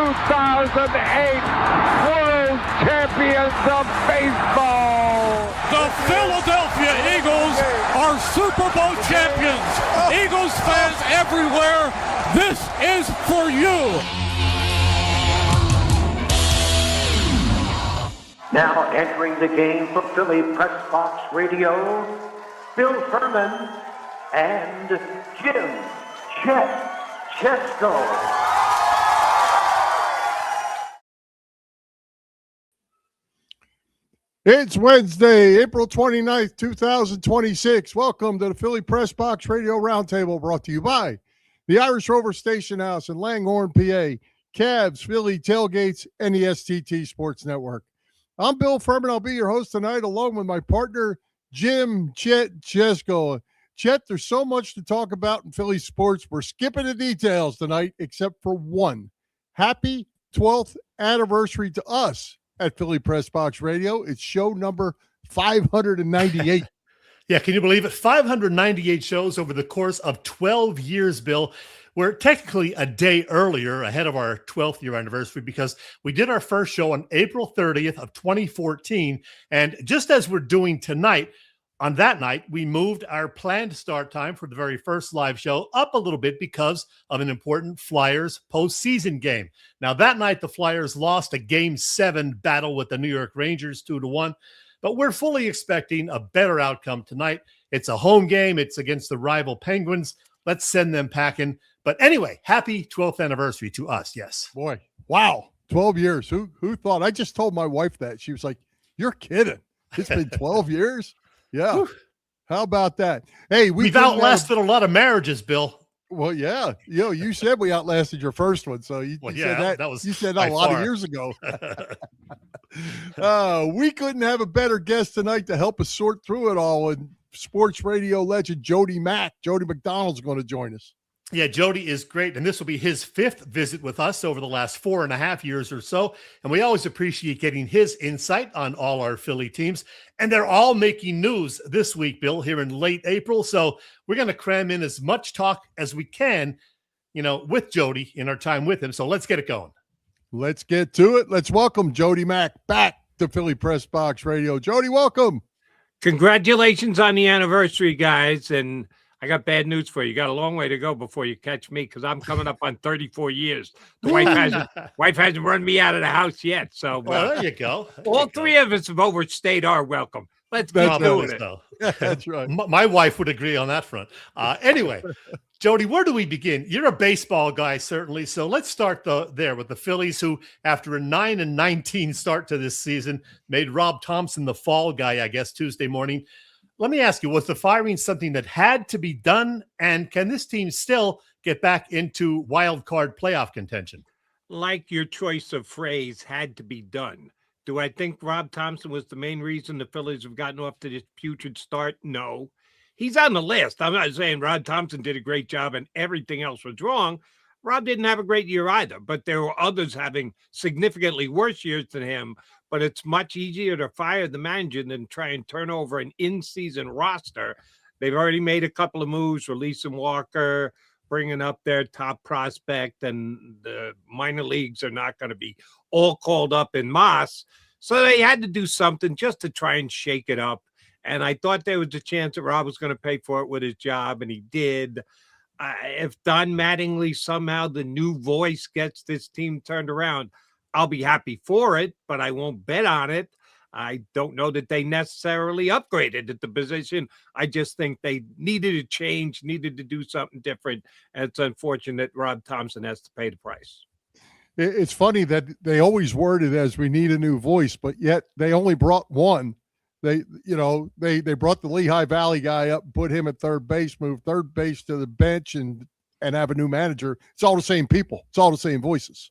2008 World Champions of Baseball. The Philadelphia Eagles are Super Bowl champions. Eagles fans everywhere, this is for you. Now entering the game for Philly Pressbox Radio, Bill Furman and Jim Chet Chesko. It's Wednesday, April 29th, 2026. Welcome to the Philly Pressbox Radio Roundtable, brought to you by the Irish Rover Station House in Langhorne, PA, Cavs, Philly Tailgates, and the STT Sports Network. I'm Bill Furman. I'll be your host tonight, along with my partner, Jim Chet Chesko. Chet, there's so much to talk about in Philly sports. We're skipping the details tonight, except for one. Happy 12th anniversary to us at Philly Pressbox Radio. It's show number 598. Yeah, can you believe it? 598 shows over the course of 12 years, Bill. We're technically a day earlier ahead of our 12th year anniversary because we did our first show on April 30th of 2014. And just as we're doing tonight, on that night, we moved our planned start time for the very first live show up a little bit because of an important Flyers postseason game. Now, that night, the Flyers lost a Game 7 battle with the New York Rangers 2-1, but we're fully expecting a better outcome tonight. It's a home game. It's against the rival Penguins. Let's send them packing. But anyway, happy 12th anniversary to us, yes. Boy, wow, 12 years. Who thought? I just told my wife that. She was like, you're kidding. It's been 12 years? Yeah. Whew. How about that? Hey, we've outlasted a lot of marriages, Bill. Well, yeah. You said we outlasted your first one, so you said that was you said that a lot of years ago. We couldn't have a better guest tonight to help us sort through it all. And sports radio legend Jody McDonald's going to join us. Yeah, Jody is great, and this will be his 5th visit with us over the last 4.5 years or so, and we always appreciate getting his insight on all our Philly teams, and they're all making news this week, Bill, here in late April, so we're going to cram in as much talk as we can, with Jody in our time with him, so let's get it going. Let's get to it. Let's welcome Jody Mack back to Philly Pressbox Radio. Jody, welcome. Congratulations on the anniversary, guys, and I got bad news for you. You got a long way to go before you catch me because I'm coming up on 34 years. The wife hasn't run me out of the house yet. So there you go. All three of us have overstayed our welcome. Let's keep doing it. That's right. My wife would agree on that front. Anyway, Jody, where do we begin? You're a baseball guy, certainly. So let's start there with the Phillies, who, after a 9-19 start to this season, made Rob Thomson the fall guy, I guess, Tuesday morning. Let me ask you, was the firing something that had to be done? And can this team still get back into wild card playoff contention? Like your choice of phrase, had to be done. Do I think Rob Thomson was the main reason the Phillies have gotten off to this putrid start? No. He's on the list. I'm not saying Rob Thomson did a great job and everything else was wrong. Rob didn't have a great year either, but there were others having significantly worse years than him. But it's much easier to fire the manager than try and turn over an in-season roster. They've already made a couple of moves, releasing Walker, bringing up their top prospect, and the minor leagues are not going to be all called up in mass. So they had to do something just to try and shake it up. And I thought there was a chance that Rob was going to pay for it with his job, and he did. If Don Mattingly somehow the new voice gets this team turned around, I'll be happy for it, but I won't bet on it. I don't know that they necessarily upgraded at the position. I just think they needed a change, needed to do something different. And it's unfortunate Rob Thomson has to pay the price. It's funny that they always word it as we need a new voice, but yet they only brought one. They brought the Lehigh Valley guy up, put him at third base, moved third base to the bench and have a new manager. It's all the same people. It's all the same voices.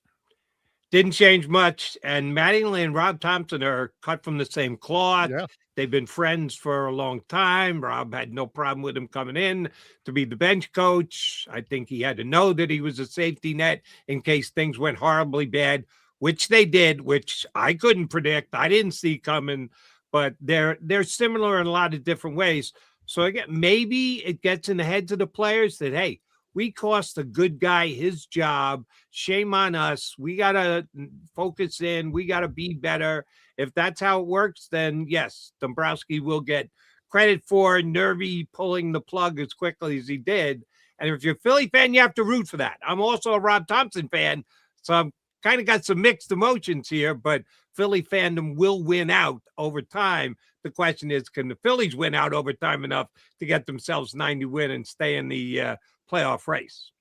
Didn't change much, and Mattingly and Rob Thomson are cut from the same cloth. Yeah. They've been friends for a long time. Rob had no problem with him coming in to be the bench coach. I think he had to know that he was a safety net in case things went horribly bad, which they did, which I couldn't predict. I didn't see coming, but they're similar in a lot of different ways. So again, maybe it gets in the heads of the players that, hey, We cost a good guy his job. Shame on us. We got to focus in. We got to be better. If that's how it works, then yes, Dombrowski will get credit for nervy pulling the plug as quickly as he did. And if you're a Philly fan, you have to root for that. I'm also a Rob Thomson fan, so I'm kind of got some mixed emotions here, but Philly fandom will win out over time. The question is, can the Phillies win out over time enough to get themselves 90 win and stay in the playoff race?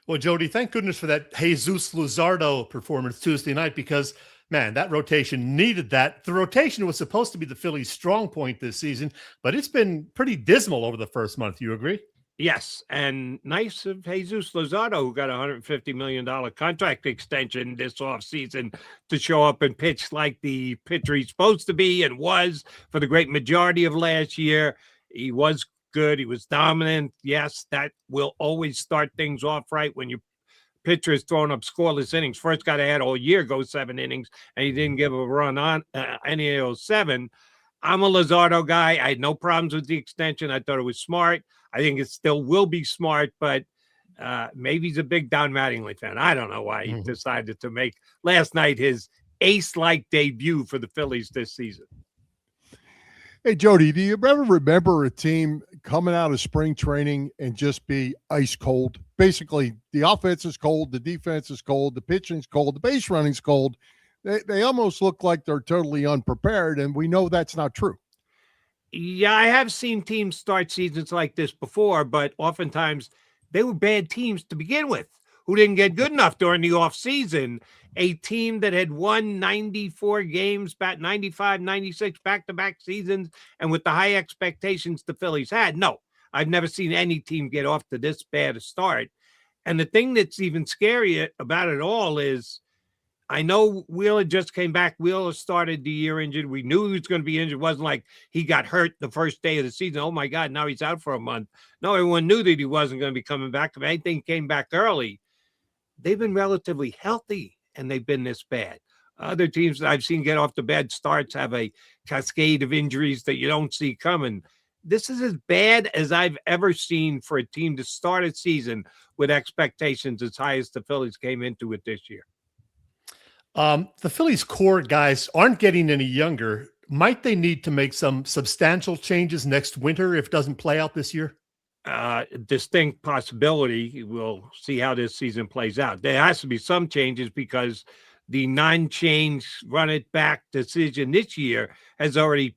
Well, Jody, thank goodness for that Jesus Luzardo performance Tuesday night, because, man, that rotation needed that. The rotation was supposed to be the Phillies' strong point this season, but it's been pretty dismal over the first month. You agree? Yes, and nice of Jesus Luzardo, who got a $150 million contract extension this offseason to show up and pitch like the pitcher he's supposed to be and was for the great majority of last year. He was good. He was dominant. Yes, that will always start things off right when your pitcher is throwing up scoreless innings. First guy they had all year go 7 innings, and he didn't give a run on any of those 7. I'm a Luzardo guy. I had no problems with the extension. I thought it was smart. I think it still will be smart, but maybe he's a big Don Mattingly fan. I don't know why he decided to make last night his ace-like debut for the Phillies this season. Hey, Jody, do you ever remember a team coming out of spring training and just be ice cold? Basically, the offense is cold, the defense is cold, the pitching's cold, the base running's cold. They almost look like they're totally unprepared, and we know that's not true. Yeah, I have seen teams start seasons like this before, but oftentimes they were bad teams to begin with who didn't get good enough during the offseason. A team that had won 94 games, about 95, 96 back-to-back seasons, and with the high expectations the Phillies had. No, I've never seen any team get off to this bad a start. And the thing that's even scarier about it all is I know Wheeler just came back. Wheeler started the year injured. We knew he was going to be injured. It wasn't like he got hurt the first day of the season. Oh, my God, now he's out for a month. No, everyone knew that he wasn't going to be coming back. If anything came back early, they've been relatively healthy, and they've been this bad. Other teams that I've seen get off to bad starts have a cascade of injuries that you don't see coming. This is as bad as I've ever seen for a team to start a season with expectations as high as the Phillies came into it this year. The Phillies core guys aren't getting any younger. Might they need to make some substantial changes next winter if it doesn't play out this year? Distinct possibility. We'll see how this season plays out. There has to be some changes because the non-change run it back decision this year has already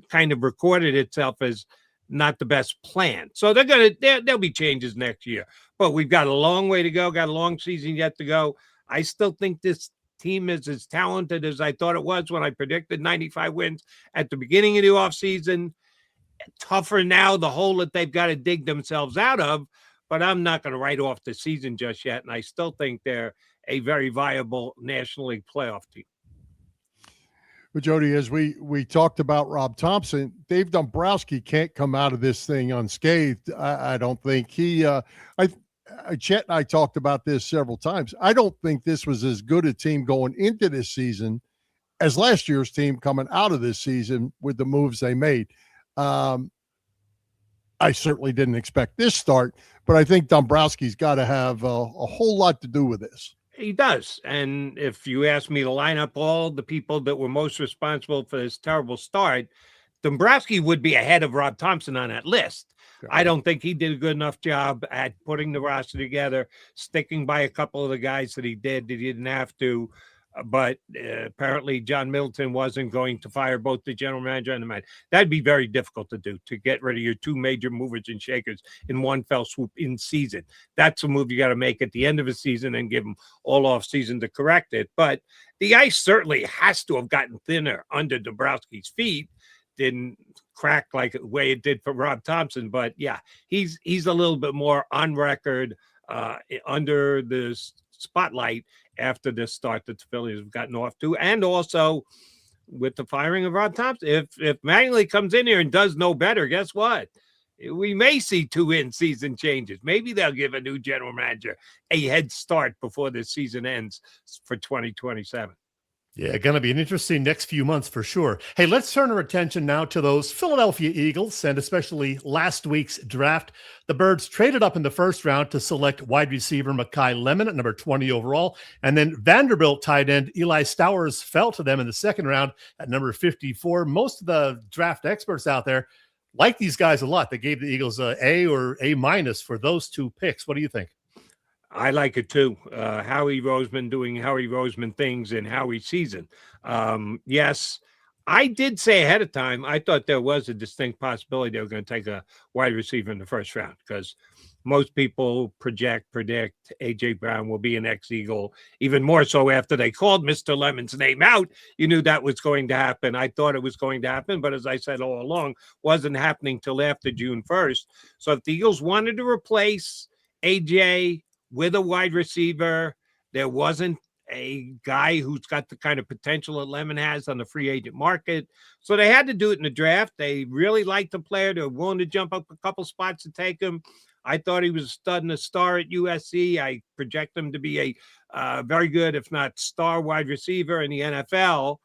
kind of recorded itself as not the best plan. So there'll be changes next year, but we've got a long way to go, got a long season yet to go. I still think this team is as talented as I thought it was when I predicted 95 wins at the beginning of the offseason. Tougher now, the hole that they've got to dig themselves out of, but I'm not going to write off the season just yet, and I still think they're a very viable National League playoff team. But Jody, as we talked about Rob Thomson, Dave Dombrowski can't come out of this thing unscathed. I don't think Chet and I talked about this several times. I don't think this was as good a team going into this season as last year's team coming out of this season with the moves they made. I certainly didn't expect this start, but I think Dombrowski's got to have a whole lot to do with this. He does. And if you ask me to line up all the people that were most responsible for this terrible start, Dombrowski would be ahead of Rob Thomson on that list. Okay. I don't think he did a good enough job at putting the roster together, sticking by a couple of the guys that he did. He didn't have to. But apparently John Middleton wasn't going to fire both the general manager and the manager. That'd be very difficult to do, to get rid of your two major movers and shakers in one fell swoop in season. That's a move you got to make at the end of a season and give them all off season to correct it. But the ice certainly has to have gotten thinner under Dombrowski's feet. Didn't crack like the way it did for Rob Thomson. But yeah, he's a little bit more on record under the spotlight after this start that the Phillies have gotten off to, and also with the firing of Rob Thomson. If Mattingly comes in here and does no better, guess what? We may see 2 in-season changes. Maybe they'll give a new general manager a head start before the season ends for 2027. Yeah, going to be an interesting next few months for sure. Hey, let's turn our attention now to those Philadelphia Eagles and especially last week's draft. The Birds traded up in the first round to select wide receiver Mekhi Lemon at number 20 overall. And then Vanderbilt tight end Eli Stowers fell to them in the second round at number 54. Most of the draft experts out there like these guys a lot. They gave the Eagles a A or A minus for those two picks. What do you think? I like it too. Howie Roseman doing Howie Roseman things in Howie season. Yes, I did say ahead of time, I thought there was a distinct possibility they were going to take a wide receiver in the first round because most people predict A.J. Brown will be an ex-Eagle, even more so after they called Mr. Lemon's name out. You knew that was going to happen. I thought it was going to happen, but as I said all along, wasn't happening till after June 1st. So if the Eagles wanted to replace A.J. with a wide receiver, there wasn't a guy who's got the kind of potential that Lemon has on the free agent market. So they had to do it in the draft. They really liked the player. They're willing to jump up a couple spots to take him. I thought he was a stud and a star at USC. I project him to be a very good, if not star wide receiver in the NFL.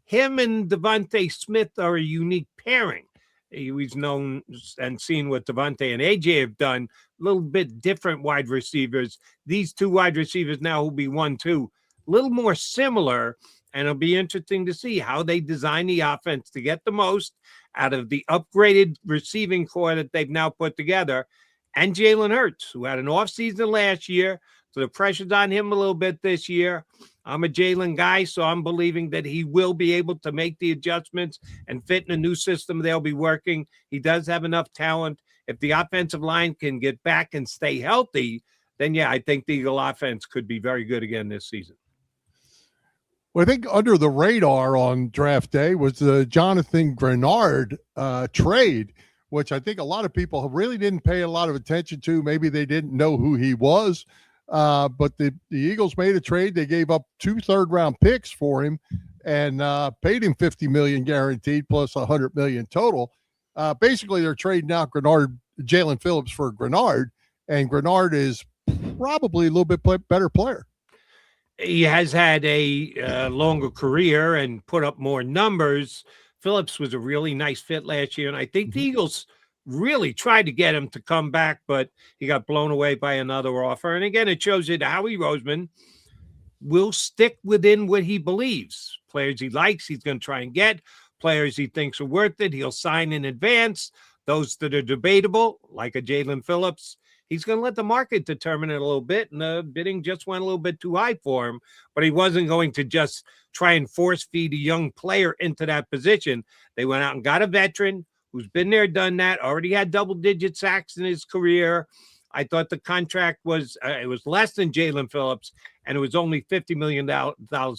Him and Devontae Smith are a unique pairing. He's known and seen what Devontae and AJ have done, a little bit different wide receivers. These two wide receivers now will be 1-2, a little more similar, and it'll be interesting to see how they design the offense to get the most out of the upgraded receiving core that they've now put together. And Jalen Hurts, who had an offseason last year, so the pressure's on him a little bit this year. I'm a Jalen guy, so I'm believing that he will be able to make the adjustments and fit in a new system they'll be working. He does have enough talent. If the offensive line can get back and stay healthy, then, yeah, I think the Eagle offense could be very good again this season. Well, I think under the radar on draft day was the Jonathan Grenard trade, which I think a lot of people really didn't pay a lot of attention to. Maybe they didn't know who he was. But the Eagles made a trade. They gave up 2 third-round picks for him and paid him $50 million guaranteed plus $100 million total. Basically, they're trading out Jalen Phillips for Grenard, and Grenard is probably a little bit better player. He has had a longer career and put up more numbers. Phillips was a really nice fit last year, and I think the Eagles really tried to get him to come back, but he got blown away by another offer. And again, it shows you that Howie Roseman will stick within what he believes. Players he likes, he's going to try and get. Players he thinks are worth it, he'll sign in advance. Those that are debatable, like a Jalen Phillips, he's going to let the market determine it a little bit. And the bidding just went a little bit too high for him, but he wasn't going to just try and force feed a young player into that position. They went out and got a veteran who's been there, done that, already had double-digit sacks in his career. I thought the contract was it was less than Jalen Phillips, and it was only $50 million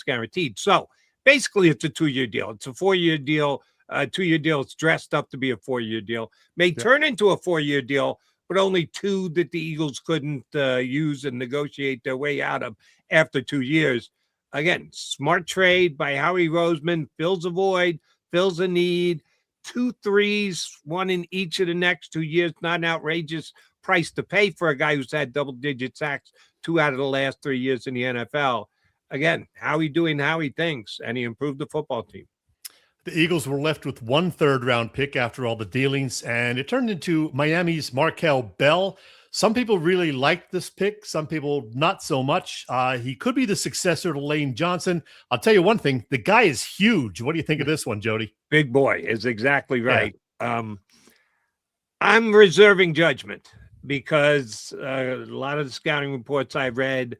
guaranteed. So basically, it's a 2-year deal. It's a 4-year deal. 2-year deal. It's dressed up to be a 4-year deal. May turn into a 4-year deal, but only 2 that the Eagles couldn't use and negotiate their way out of after 2 years. Again, smart trade by Howie Roseman, fills a void, fills a need. 2 threes, 1 in each of the next 2 years. Not an outrageous price to pay for a guy who's had double-digit sacks 2 out of the last 3 years in the NFL. Again, Howie doing Howie things, and he improved the football team. The Eagles were left with 1 third-round pick after all the dealings, and it turned into Miami's Markel Bell. Some people really liked this pick. Some people not so much. He could be the successor to Lane Johnson. I'll tell you one thing. The guy is huge. What do you think of this one, Jody? Big boy is exactly right. Yeah. I'm reserving judgment because a lot of the scouting reports I've read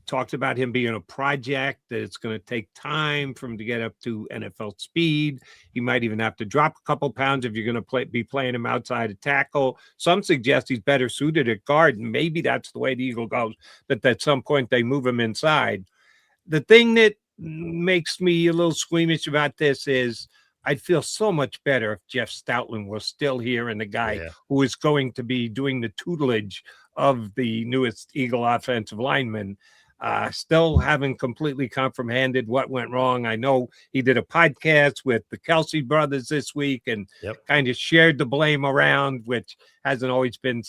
talked about him being a project, that it's going to take time for him to get up to NFL speed. He might even have to drop a couple pounds if you're going to be playing him outside of tackle. Some suggest he's better suited at guard, and maybe that's the way the Eagle goes, that at some point they move him inside. The thing that makes me a little squeamish about this is I'd feel so much better if Jeff Stoutland was still here and the guy who is going to be doing the tutelage of the newest Eagle offensive lineman. Still haven't completely comprehended what went wrong. I know he did a podcast with the Kelsey brothers this week and kind of shared the blame around, which hasn't always been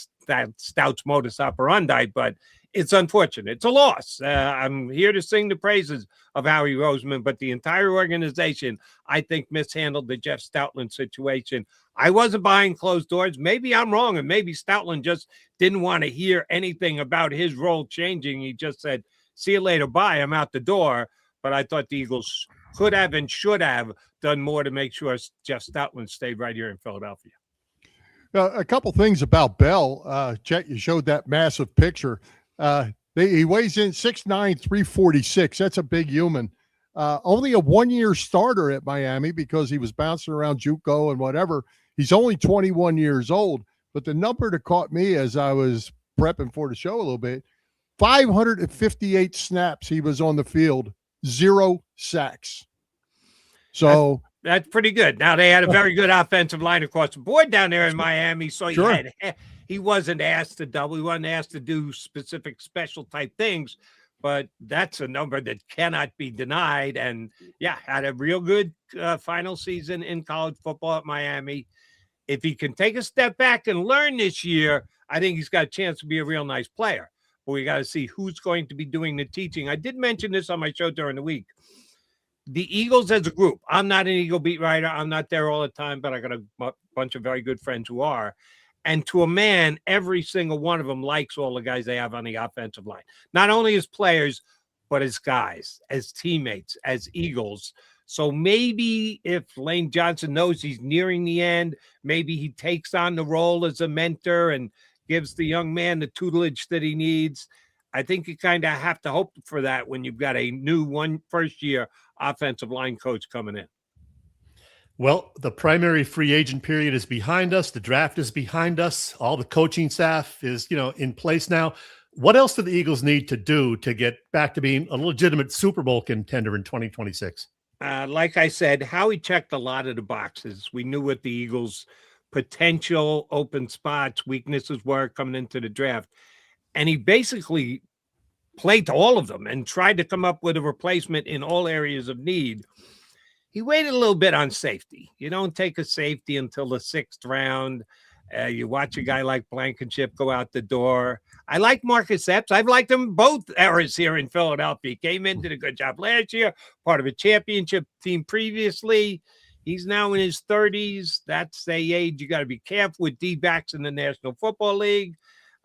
Stout's modus operandi, but it's unfortunate. It's a loss. I'm here to sing the praises of Howie Roseman, but the entire organization, I think, mishandled the Jeff Stoutland situation. I wasn't behind closed doors. Maybe I'm wrong, and maybe Stoutland just didn't want to hear anything about his role changing. He just said, see you later, bye, I'm out the door. But I thought the Eagles could have and should have done more to make sure Jeff Stoutland stayed right here in Philadelphia. A couple things about Bell. Chet, you showed that massive picture. He weighs in 6'9", 346. That's a big human. Only a one-year starter at Miami because he was bouncing around JUCO and whatever. He's only 21 years old. But the number that caught me as I was prepping for the show a little bit, 558 snaps he was on the field, 0 sacks. So that's pretty good. Now, they had a very good offensive line across the board down there in Miami, so he wasn't asked to double. He wasn't asked to do specific special type things, but that's a number that cannot be denied. And, yeah, had a real good final season in college football at Miami. If he can take a step back and learn this year, I think he's got a chance to be a real nice player. But we got to see who's going to be doing the teaching. I did mention this on my show during the week. The Eagles as a group, I'm not an Eagle beat writer. I'm not there all the time, but I got a bunch of very good friends who are. And to a man, every single one of them likes all the guys they have on the offensive line. Not only as players, but as guys, as teammates, as Eagles. So maybe if Lane Johnson knows he's nearing the end, maybe he takes on the role as a mentor and gives the young man the tutelage that he needs. I think you kind of have to hope for that when you've got a new first-year offensive line coach coming in. Well, the primary free agent period is behind us. The draft is behind us. All the coaching staff is, in place now. What else do the Eagles need to do to get back to being a legitimate Super Bowl contender in 2026? Like I said, Howie checked a lot of the boxes. We knew what the Eagles' potential open spots, weaknesses were coming into the draft. And he basically played to all of them and tried to come up with a replacement in all areas of need. He waited a little bit on safety. You don't take a safety until the 6th round. You watch a guy like Blankenship go out the door. I like Marcus Epps. I've liked him both eras here in Philadelphia. Came in, did a good job last year, part of a championship team previously. He's now in his 30s. That's the age you got to be careful with D-backs in the National Football League.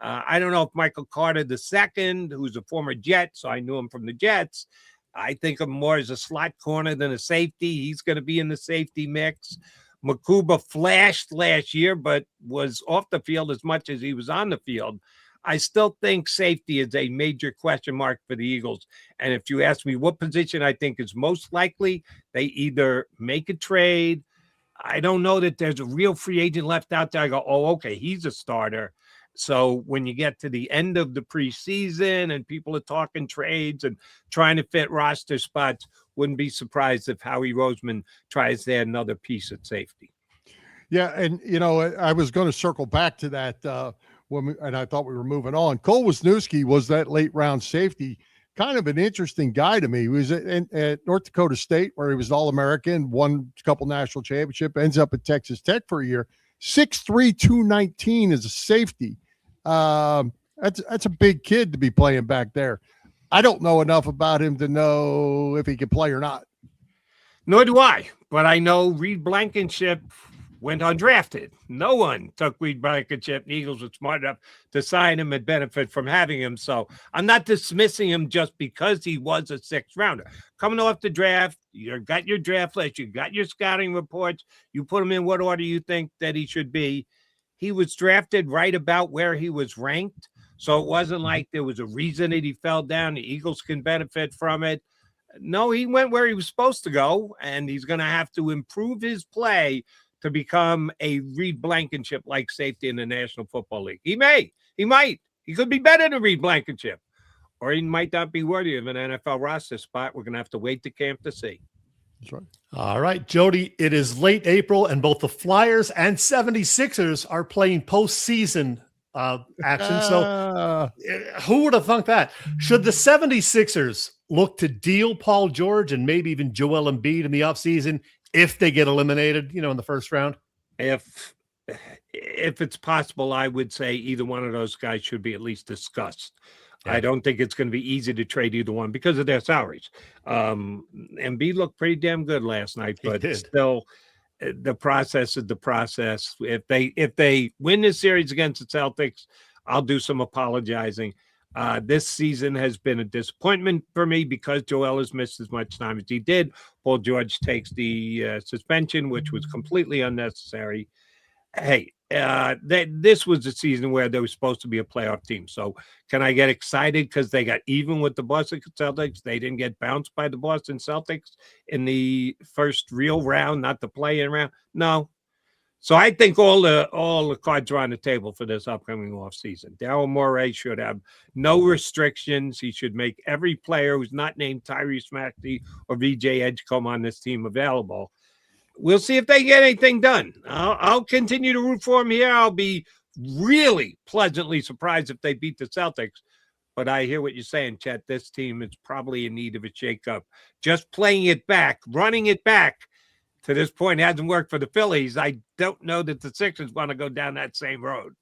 I don't know if Michael Carter II, who's a former Jet, so I knew him from the Jets. I think of him more as a slot corner than a safety. He's going to be in the safety mix. Makuba flashed last year, but was off the field as much as he was on the field. I still think safety is a major question mark for the Eagles. And if you ask me what position I think is most likely, they either make a trade. I don't know that there's a real free agent left out there. I go, oh, okay, he's a starter. So when you get to the end of the preseason and people are talking trades and trying to fit roster spots, wouldn't be surprised if Howie Roseman tries to add another piece at safety. Yeah, and, I was going to circle back to that and I thought we were moving on. Cole Wisniewski was that late-round safety, kind of an interesting guy to me. He was at North Dakota State, where he was All-American, won a couple national championship, ends up at Texas Tech for a year. 6'3", 219 as a safety. That's a big kid to be playing back there. I don't know enough about him to know if he can play or not. Nor do I, but I know Reed Blankenship went undrafted. No one took Reed Blankenship. The Eagles were smart enough to sign him and benefit from having him. So I'm not dismissing him just because he was a 6th rounder. Coming off the draft, you got your draft list, you got your scouting reports, you put him in what order you think that he should be. He was drafted right about where he was ranked. So it wasn't like there was a reason that he fell down. The Eagles can benefit from it. No, he went where he was supposed to go, and he's going to have to improve his play to become a Reed Blankenship-like safety in the National Football League. He might. He could be better than Reed Blankenship, or he might not be worthy of an NFL roster spot. We're going to have to wait to camp to see. That's right. All right, Jody, it is late April, and both the Flyers and 76ers are playing postseason action. So who would have thunk that? Should the 76ers look to deal Paul George and maybe even Joel Embiid in the offseason if they get eliminated, in the first round? If it's possible, I would say either one of those guys should be at least discussed. I don't think it's going to be easy to trade either one because of their salaries. Embiid looked pretty damn good last night, but still, the process is the process. If they win this series against the Celtics, I'll do some apologizing. This season has been a disappointment for me because Joel has missed as much time as he did. Paul George takes the suspension, which was completely unnecessary. Hey, this was a season where they were supposed to be a playoff team. So can I get excited because they got even with the Boston Celtics? They didn't get bounced by the Boston Celtics in the first real round, not the play-in round. No. So I think all the cards are on the table for this upcoming offseason. Daryl Morey should have no restrictions. He should make every player who's not named Tyrese Maxey or VJ Edgecombe on this team available. We'll see if they get anything done. I'll continue to root for them here. I'll be really pleasantly surprised if they beat the Celtics. But I hear what you're saying, Chet. This team is probably in need of a shakeup. Just playing it back, running it back to this point hasn't worked for the Phillies. I don't know that the Sixers want to go down that same road.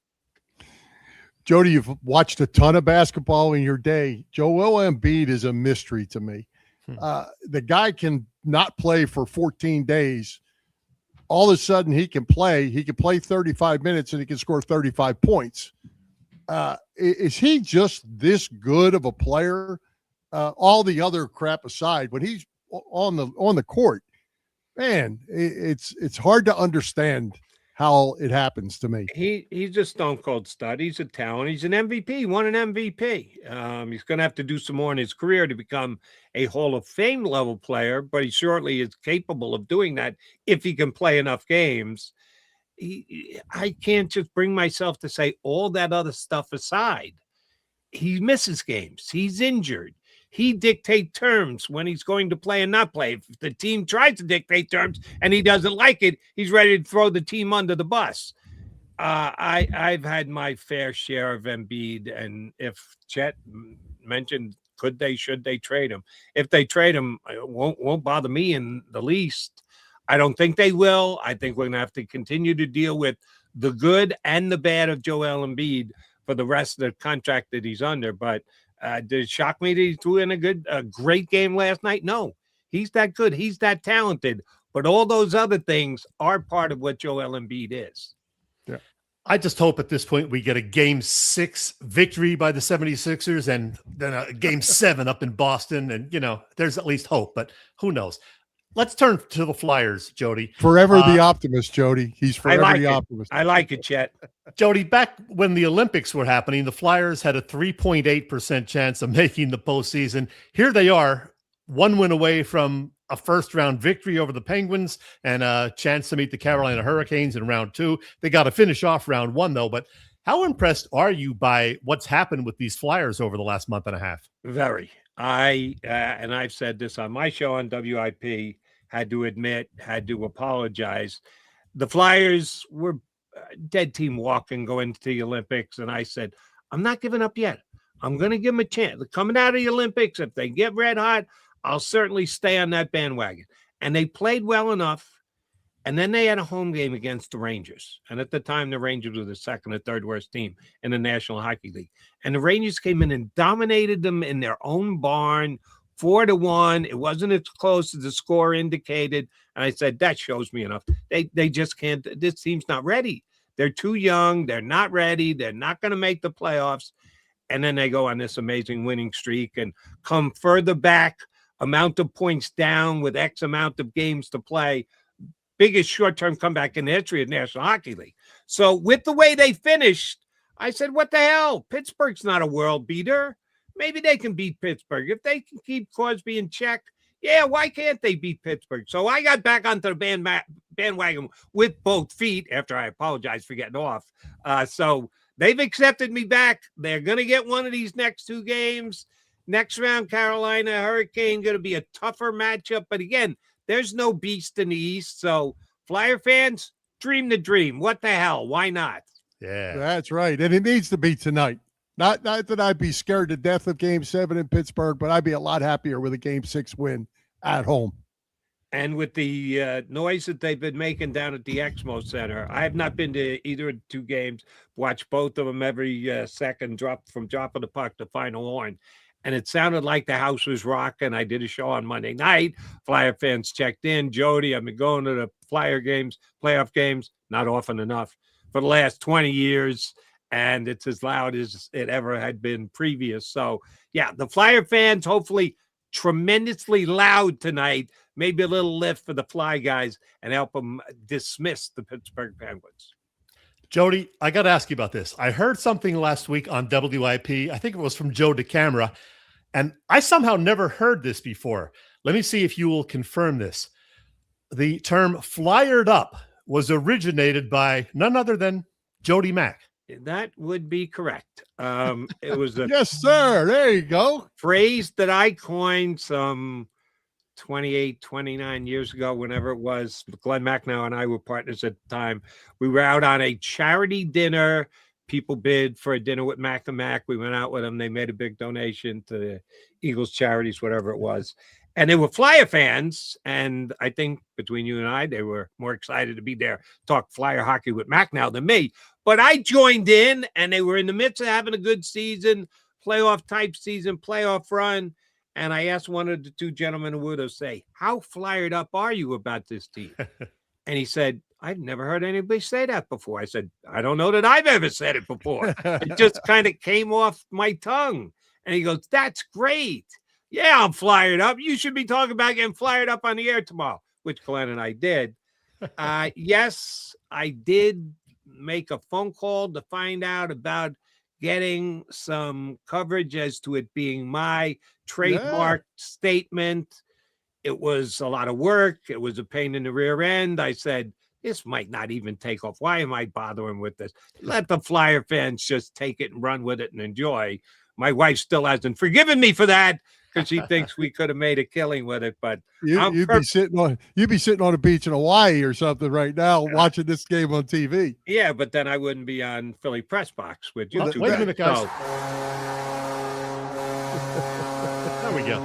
Jody, you've watched a ton of basketball in your day. Joel Embiid is a mystery to me. The guy can not play for 14 days. All of a sudden he can play 35 minutes and he can score 35 points. Is he just this good of a player? All the other crap aside, when he's on the court, man, it's hard to understand how it happens to me. He's a stone cold stud. He's a talent. He's an MVP. He won an MVP. He's going to have to do some more in his career to become a Hall of Fame level player, but he certainly is capable of doing that if he can play enough games. I can't just bring myself to say all that other stuff aside. He misses games. He's injured. He dictates terms when he's going to play and not play. If the team tries to dictate terms and he doesn't like it, he's ready to throw the team under the bus. I've had my fair share of Embiid, and if Chet mentioned should they trade him? If they trade him, it won't bother me in the least. I don't think they will. I think we're going to have to continue to deal with the good and the bad of Joel Embiid for the rest of the contract that he's under. But did it shock me that he threw in a great game last night? No, he's that good. He's that talented. But all those other things are part of what Joel Embiid is. Yeah. I just hope at this point we get a Game 6 victory by the 76ers and then a Game 7 up in Boston. And, there's at least hope, but who knows? Let's turn to the Flyers, Jody. Forever the optimist, Jody. He's forever the optimist. I like it, Chet. Jody, back when the Olympics were happening, the Flyers had a 3.8% chance of making the postseason. Here they are, one win away from a first-round victory over the Penguins and a chance to meet the Carolina Hurricanes in round 2. They got to finish off round 1, though. But how impressed are you by what's happened with these Flyers over the last month and a half? Very. And I've said this on my show on WIP, had to apologize. The Flyers were a dead team walking going to the Olympics, and I said, I'm not giving up yet. I'm going to give them a chance. Coming out of the Olympics, if they get red hot, I'll certainly stay on that bandwagon. And they played well enough, and then they had a home game against the Rangers. And at the time, the Rangers were the second or third worst team in the National Hockey League. And the Rangers came in and dominated them in their own barn, 4-1. It wasn't as close as the score indicated. And I said, that shows me enough. They just can't. This team's not ready. They're too young. They're not ready. They're not going to make the playoffs. And then they go on this amazing winning streak and come further back, amount of points down with X amount of games to play. Biggest short-term comeback in the history of the National Hockey League. So with the way they finished, I said, what the hell? Pittsburgh's not a world beater. Maybe they can beat Pittsburgh. If they can keep Crosby in check, yeah, why can't they beat Pittsburgh? So I got back onto the bandwagon with both feet after I apologized for getting off. So they've accepted me back. They're going to get one of these next 2 games. Next round, Carolina Hurricane, going to be a tougher matchup. But again, there's no beast in the East. So Flyer fans, dream the dream. What the hell? Why not? Yeah, that's right. And it needs to be tonight. Not that I'd be scared to death of Game 7 in Pittsburgh, but I'd be a lot happier with a Game 6 win at home. And with the noise that they've been making down at the Exmo Center, I have not been to either of the two games, watch both of them every second, dropping the puck to final horn. And it sounded like the house was rocking. I did a show on Monday night. Flyer fans checked in. Jody, I've been going to the Flyer games, playoff games, not often enough, for the last 20 years. And it's as loud as it ever had been previous. So, yeah, the Flyer fans, hopefully tremendously loud tonight. Maybe a little lift for the Fly guys and help them dismiss the Pittsburgh Penguins. Jody, I got to ask you about this. I heard something last week on WIP. I think it was from Joe DeCamera, and I somehow never heard this before. Let me see if you will confirm this. The term flyered up was originated by none other than Jody Mack. That would be correct. It was a Yes, sir. There you go. phrase that I coined some 28, 29 years ago, whenever it was. Glenn Macnow and I were partners at the time. We were out on a charity dinner. People bid for a dinner with Mac and Mac. We went out with them. They made a big donation to the Eagles charities, whatever it was. And they were Flyer fans. And I think between you and I, they were more excited to be there, talk Flyer hockey with Macnow than me. But I joined in, and they were in the midst of having a good season, playoff type season, playoff run. And I asked one of the two gentlemen who would have say, how flyered up are you about this team? And he said, I've never heard anybody say that before. I said, I don't know that I've ever said it before. It just kind of came off my tongue. And he goes, that's great. Yeah, I'm flyered up. You should be talking about getting flyered up on the air tomorrow, which Glenn and I did. Yes, I did make a phone call to find out about getting some coverage as to it being my trademark statement. It was a lot of work. It was a pain in the rear end. I said, this might not even take off. Why am I bothering with this? Let the Flyer fans just take it and run with it and enjoy. My wife still hasn't forgiven me for that because she thinks we could have made a killing with it. But you'd be sitting on a beach in Hawaii or something right now watching this game on TV. Yeah, but then I wouldn't be on Philly Pressbox with you. Wait a minute, guys. There we go.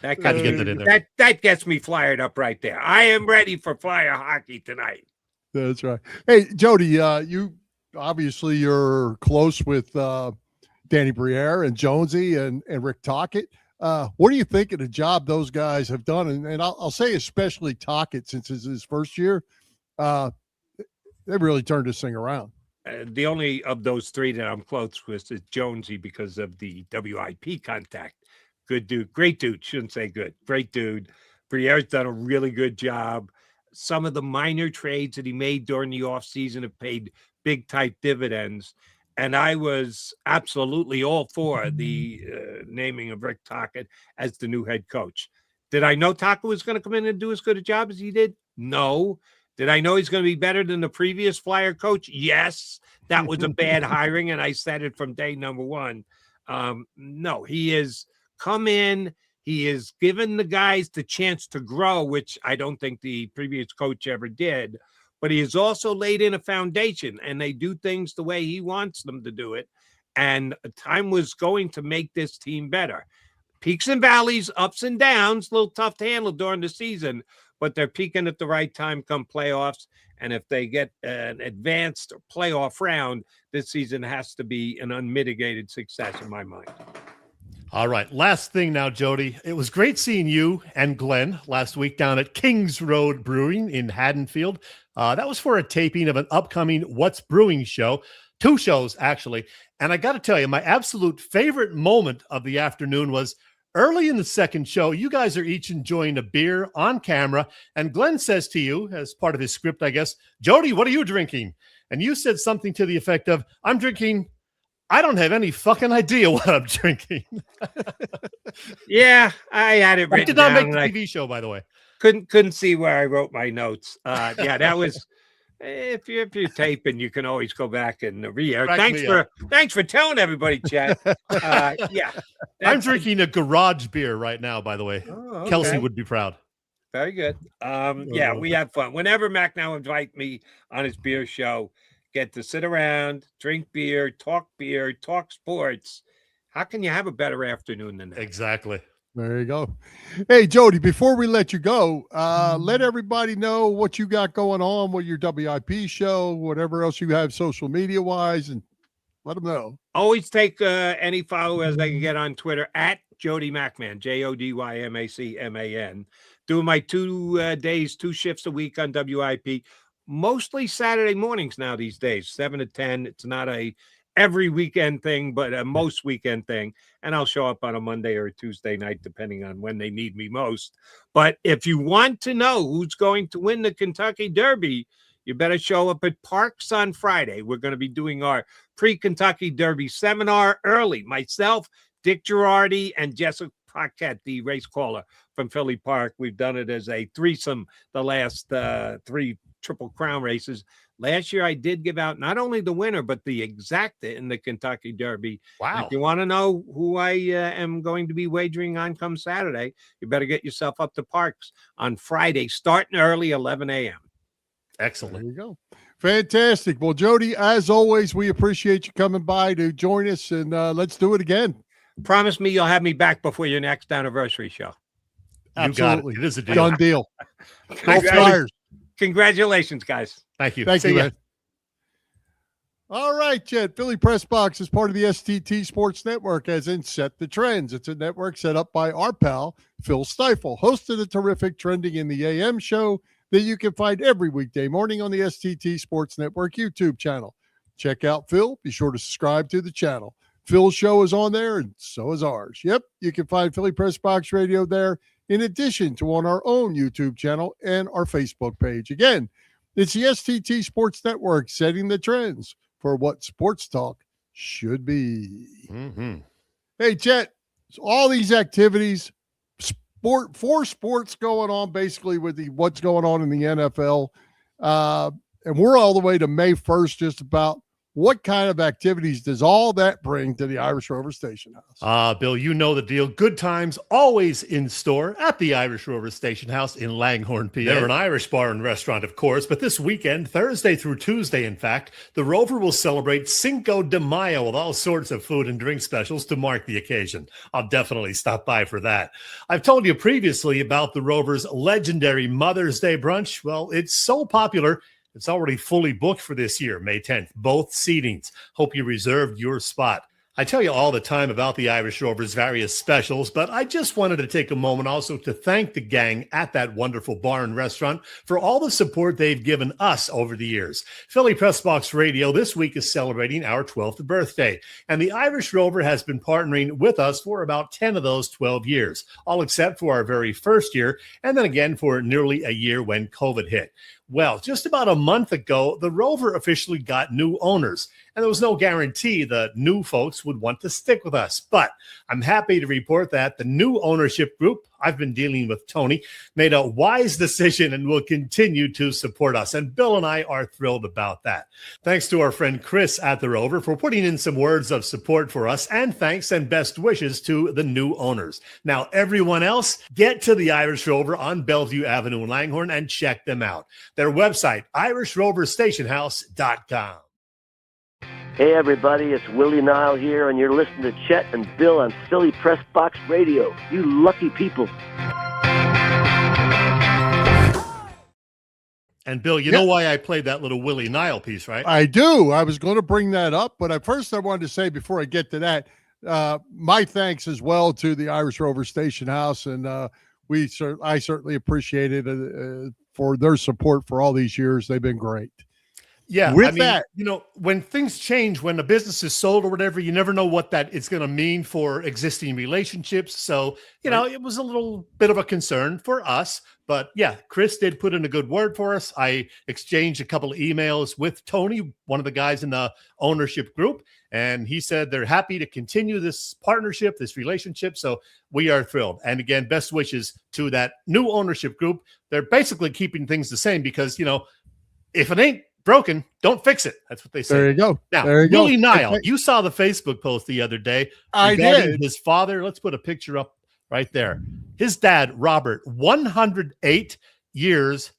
That gets me fired up right there. I am ready for Flyer hockey tonight. That's right. Hey, Jody, you're close with Danny Briere and Jonesy and Rick Tocchet. What do you think of the job those guys have done? And I'll say especially Tocchet, since it's his first year, they really turned this thing around. The only of those three that I'm close with is Jonesy because of the WIP contact. Good dude, great dude. Shouldn't say good, great dude. Briere's done a really good job. Some of the minor trades that he made during the offseason have paid big type dividends. And I was absolutely all for the naming of Rick Tocchet as the new head coach. Did I know Tocchet was going to come in and do as good a job as he did? No. Did I know he's going to be better than the previous Flyer coach? Yes. That was a bad hiring, and I said it from day number one. No, he has come in. He has given the guys the chance to grow, which I don't think the previous coach ever did. But he has also laid in a foundation, and they do things the way he wants them to do it. And time was going to make this team better. Peaks and valleys, ups and downs, a little tough to handle during the season, but they're peaking at the right time come playoffs. And if they get an advanced playoff round, this season has to be an unmitigated success in my mind. All right. Last thing now, Jody. It was great seeing you and Glenn last week down at Kings Road Brewing in Haddonfield. That was for a taping of an upcoming What's Brewing show. 2 shows, actually. And I got to tell you, my absolute favorite moment of the afternoon was early in the second show. You guys are each enjoying a beer on camera. And Glenn says to you, as part of his script, I guess, Jody, what are you drinking? And you said something to the effect of, I'm drinking... I don't have any fucking idea what I'm drinking. Yeah, I had it written I did not down, make the TV show, by the way. Couldn't see where I wrote my notes. Yeah, that was if you're taping, you can always go back and re-air. Thanks for telling everybody, Chad. Yeah, I'm drinking a garage beer right now, by the way. Oh, okay. Kelsey would be proud. Very good. Yeah, we have fun. Whenever Mac now invite me on his beer show, get to sit around, drink beer, talk sports. How can you have a better afternoon than that? Exactly. There you go. Hey, Jody, before we let you go, let everybody know what you got going on with your WIP show, whatever else you have social media-wise, and let them know. Always take any followers I can get on Twitter at Jody Macman, JodyMacman. Doing my 2 days, 2 shifts a week on WIP, mostly Saturday mornings now these days, 7 to 10. It's not a every weekend thing, but a most weekend thing. And I'll show up on a Monday or a Tuesday night, depending on when they need me most. But if you want to know who's going to win the Kentucky Derby, you better show up at Parks on Friday. We're going to be doing our pre-Kentucky Derby seminar early. Myself, Dick Girardi, and Jessica Paquette, the race caller from Philly Park. We've done it as a threesome the last 3 Triple Crown races. Last year, I did give out not only the winner, but the exacta in the Kentucky Derby. Wow. If you want to know who I am going to be wagering on come Saturday, you better get yourself up to Parks on Friday, starting early, 11 a.m. Excellent. There you go. Fantastic. Well, Jody, as always, we appreciate you coming by to join us, and let's do it again. Promise me you'll have me back before your next anniversary show. Absolutely. It is a deal. Done deal. Go Flyers. Congratulations, guys. Thank you. Thank See you, ya. man. All right, Chet. Philly Press Box is part of the STT Sports Network, as in Set the Trends. It's a network set up by our pal, Phil Stiefel, host of the terrific Trending in the AM show that you can find every weekday morning on the STT Sports Network YouTube channel. Check out Phil. Be sure to subscribe to the channel. Phil's show is on there, and so is ours. Yep, you can find Philly Press Box Radio there, in addition to on our own YouTube channel and our Facebook page. Again, it's the STT Sports Network setting the trends for what sports talk should be. Mm-hmm. Hey, Chet, all these activities, four sports going on basically with what's going on in the NFL. And we're all the way to May 1st, just about. What kind of activities does all that bring to the Irish Rover Station House? Bill, you know the deal. Good times always in store at the Irish Rover Station House in Langhorne, PA. They're an Irish bar and restaurant, of course, but this weekend, Thursday through Tuesday, in fact, the Rover will celebrate Cinco de Mayo with all sorts of food and drink specials to mark the occasion. I'll definitely stop by for that. I've told you previously about the Rover's legendary Mother's Day brunch. Well, it's so popular, it's already fully booked for this year, May 10th, both seatings. Hope you reserved your spot. I tell you all the time about the Irish Rover's various specials, but I just wanted to take a moment also to thank the gang at that wonderful bar and restaurant for all the support they've given us over the years. Philly Pressbox Radio this week is celebrating our 12th birthday, and the Irish Rover has been partnering with us for about 10 of those 12 years, all except for our very first year, and then again for nearly a year when COVID hit. Well, just about a month ago, the Rover officially got new owners, and there was no guarantee the new folks would want to stick with us. But I'm happy to report that the new ownership group, I've been dealing with Tony, made a wise decision and will continue to support us. And Bill and I are thrilled about that. Thanks to our friend Chris at the Rover for putting in some words of support for us, and thanks and best wishes to the new owners. Now, everyone else, get to the Irish Rover on Bellevue Avenue in Langhorne and check them out. Their website, irishroverstationhouse.com. Hey everybody, it's Willie Nile here, and you're listening to Chet and Bill on Philly Press Box Radio. You lucky people. And Bill, you know why I played that little Willie Nile piece, right? I do. I was going to bring that up, but at first I wanted to say, before I get to that, my thanks as well to the Irish Rover Station House, and I certainly appreciate it for their support for all these years. They've been great. Yeah, that, you know, when things change, when a business is sold or whatever, you never know what that it's going to mean for existing relationships. So, you know, it was a little bit of a concern for us. But yeah, Chris did put in a good word for us. I exchanged a couple of emails with Tony, one of the guys in the ownership group, and he said they're happy to continue this partnership, this relationship. So we are thrilled. And again, best wishes to that new ownership group. They're basically keeping things the same because, you know, if it ain't broken, don't fix it. That's what they say. There you go. Now, there you Willie go. Nile, you saw the Facebook post the other day. I did. His father. Let's put a picture up right there. His dad, Robert, 108 years,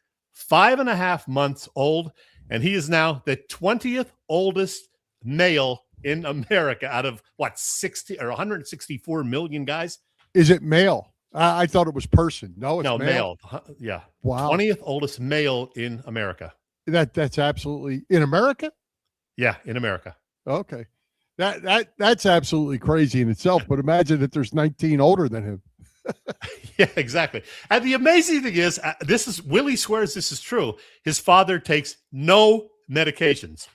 5.5 months old, and he is now the 20th oldest male in America out of what, 60 or 164 million guys. Is it male? I thought it was person. No, it's male. Yeah. Wow. 20th oldest male in America. That's absolutely in America? Yeah, in America. Okay. That's absolutely crazy in itself, but imagine that there's 19 older than him. Yeah, exactly. And the amazing thing is, Willie swears this is true. His father takes no medications.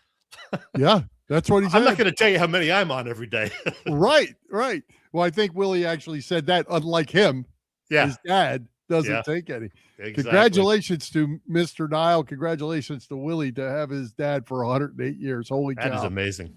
Yeah, that's what he said. I'm not going to tell you how many I'm on every day. Right. Well, I think Willie actually said that, unlike him, his dad doesn't take any. Exactly. Congratulations to Mr. Nile. Congratulations to Willie to have his dad for 108 years. Holy cow. That is amazing.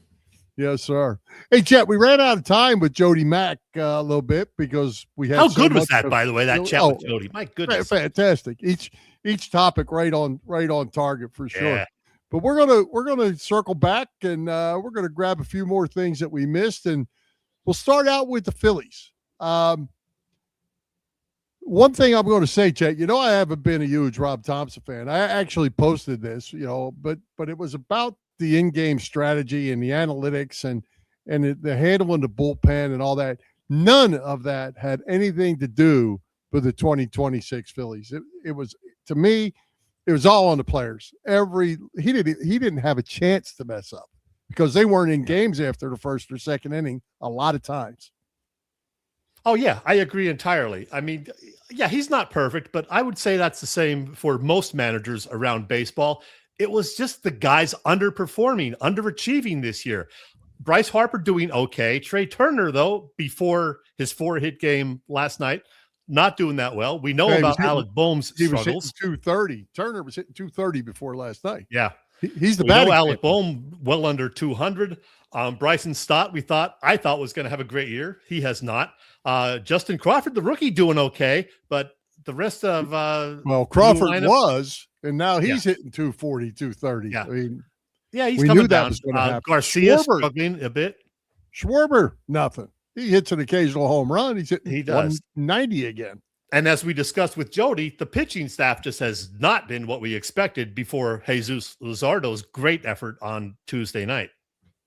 Yes, sir. Hey, Chet, we ran out of time with Jody Mack a little bit because we had. How good was that, by the way? That chat with Jody. My goodness, fantastic. Each topic right on target for sure. Yeah. But we're gonna circle back and we're gonna grab a few more things that we missed, and we'll start out with the Phillies. One thing I'm going to say, Chet, I haven't been a huge Rob Thomson fan. I actually posted this, but it was about the in-game strategy and the analytics and the handling the bullpen and all that. None of that had anything to do with the 2026 Phillies. It was, to me, it was all on the players. He didn't have a chance to mess up because they weren't in games after the first or second inning a lot of times. Oh, yeah, I agree entirely. I mean, yeah, he's not perfect, but I would say that's the same for most managers around baseball. It was just the guys underperforming, underachieving this year. Bryce Harper doing okay. Trey Turner, though, before his 4-hit game last night, not doing that well. We know about Alec Boehm's struggles. Was hitting 230. Turner was hitting 230 before last night. Yeah. He's the batting. Alec Boehm well under 200. Bryson Stott, I thought was going to have a great year. He has not. Justin Crawford, the rookie, doing okay, but the rest of Crawford was, and now he's hitting 240, 230. Yeah. I mean, he's coming down. Garcia Schwarber, struggling a bit. Schwarber, nothing. He hits an occasional home run. He's hitting 190 again. And as we discussed with Jody, the pitching staff just has not been what we expected before Jesus Luzardo's great effort on Tuesday night.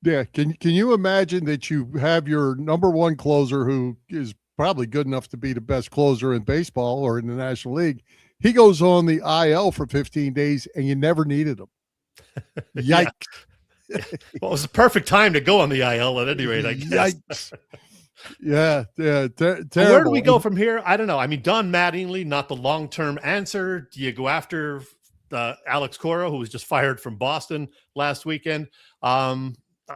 Yeah. Can you imagine that you have your number one closer who is probably good enough to be the best closer in baseball or in the National League? He goes on the IL for 15 days and you never needed him. Yikes. Yeah. Well, it was the perfect time to go on the IL at any rate, I guess. Yikes. Yeah. Terrible. Where do we go from here? I don't know. I mean, Don Mattingly, not the long-term answer. Do you go after Alex Cora, who was just fired from Boston last weekend?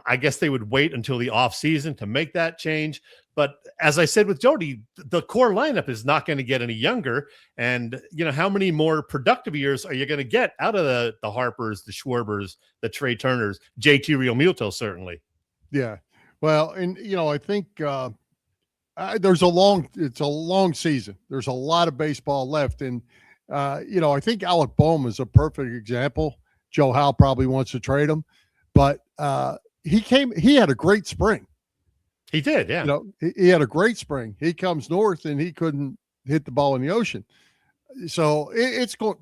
I guess they would wait until the offseason to make that change. But as I said with Jody, the core lineup is not going to get any younger. And, how many more productive years are you going to get out of the Harpers, the Schwarbers, the Trey Turners, JT Realmuto, certainly? Yeah. Well, and, I think it's a long season. There's a lot of baseball left. And, I think Alec Boehm is a perfect example. Joe Howe probably wants to trade him, but he had a great spring. He did, yeah. He had a great spring. He comes north and he couldn't hit the ball in the ocean. So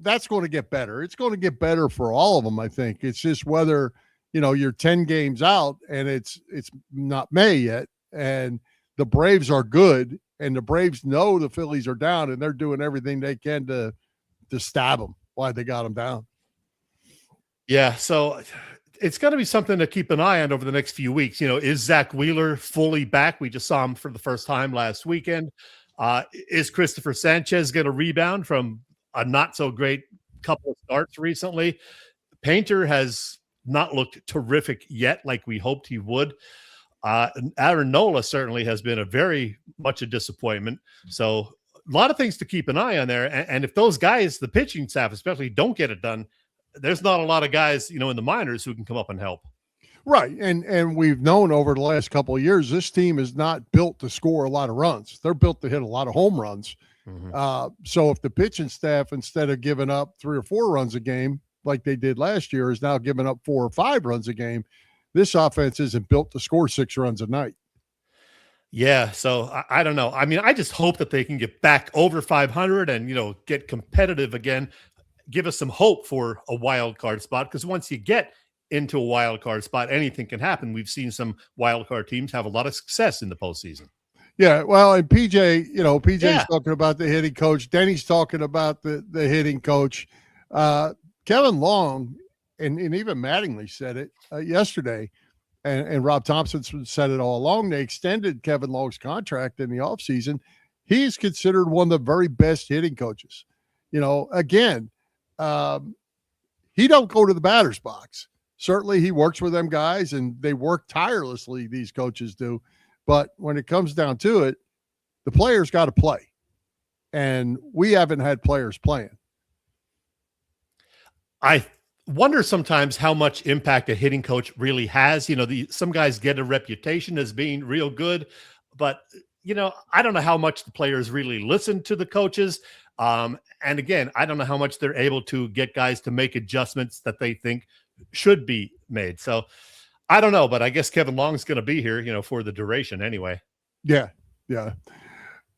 that's going to get better. It's going to get better for all of them, I think. It's just whether, you're 10 games out and it's not May yet, and the Braves are good, and the Braves know the Phillies are down, and they're doing everything they can to stab them while they got them down. Yeah, so it's going to be something to keep an eye on over the next few weeks. Is Zach Wheeler fully back? We just saw him for the first time last weekend. Is Christopher Sanchez going to rebound from a not so great couple of starts recently? Painter has not looked terrific yet, like we hoped he would. Aaron Nola certainly has been very much a disappointment. So a lot of things to keep an eye on there. And if those guys, the pitching staff especially, don't get it done, there's not a lot of guys, in the minors who can come up and help. Right. And we've known over the last couple of years, this team is not built to score a lot of runs. They're built to hit a lot of home runs. Mm-hmm. So if the pitching staff, instead of giving up 3 or 4 runs a game, like they did last year, is now giving up 4 or 5 runs a game, this offense isn't built to score 6 runs a night. Yeah. So I don't know. I mean, I just hope that they can get back over 500 and, get competitive again. Give us some hope for a wild card spot, because once you get into a wild card spot, anything can happen. We've seen some wild card teams have a lot of success in the postseason. Yeah, well, and PJ, PJ's Yeah. talking about the hitting coach. Denny's talking about the hitting coach. Kevin Long and even Mattingly said it yesterday, and Rob Thompson said it all along. They extended Kevin Long's contract in the offseason. He's considered one of the very best hitting coaches. Again, he don't go to the batter's box. Certainly he works with them guys, and they work tirelessly, these coaches do. But when it comes down to it, the players got to play. And we haven't had players playing. I wonder sometimes how much impact a hitting coach really has. Some guys get a reputation as being real good, but I don't know how much the players really listen to the coaches. And again, I don't know how much they're able to get guys to make adjustments that they think should be made. So I don't know, but I guess Kevin Long's going to be here, for the duration anyway. Yeah.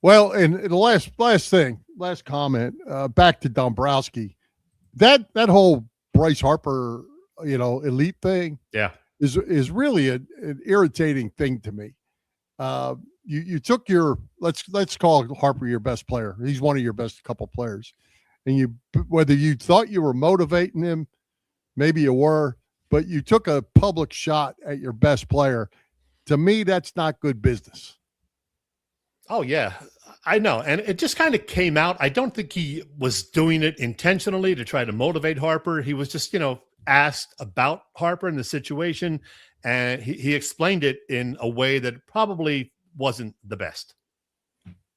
Well, and the last comment, back to Dombrowski. That whole Bryce Harper, elite thing, is really an irritating thing to me. You took your let's call Harper your best player. He's one of your best couple players, and whether you thought you were motivating him, maybe you were, but you took a public shot at your best player. To me, that's not good business. Oh yeah, I know. And it just kind of came out. I don't think he was doing it intentionally to try to motivate Harper. He was just, asked about Harper and the situation, and he explained it in a way that probably wasn't the best.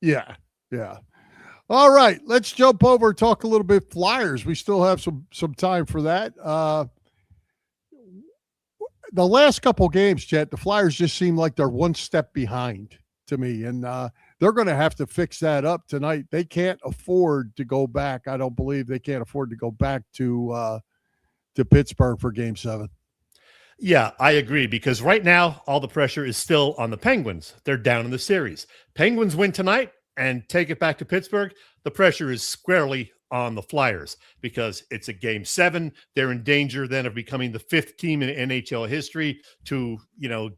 Yeah. All right, let's jump over and talk a little bit Flyers. We still have some time for that. The last couple games, Chet, the Flyers just seem like they're one step behind to me, and they're going to have to fix that up tonight. They can't afford to go back. I don't believe they can't afford to go back to Pittsburgh for Game 7. Yeah, I agree, because right now all the pressure is still on the Penguins. They're down in the series. Penguins win tonight and take it back to Pittsburgh. The pressure is squarely on the Flyers because it's a Game 7. They're in danger then of becoming the 5th team in NHL history to,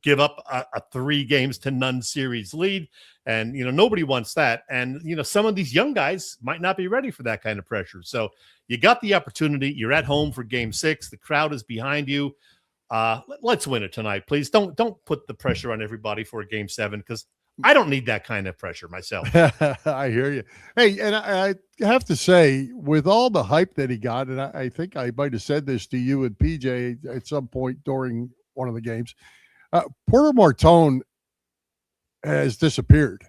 give up a 3-0 series lead. And, nobody wants that. And, some of these young guys might not be ready for that kind of pressure. So you got the opportunity. You're at home for Game 6. The crowd is behind you. Let's win it tonight, please. Don't put the pressure on everybody for a Game 7, because I don't need that kind of pressure myself. I hear you. Hey, and I have to say, with all the hype that he got, and I think I might have said this to you and PJ at some point during one of the games, Porter Martone has disappeared.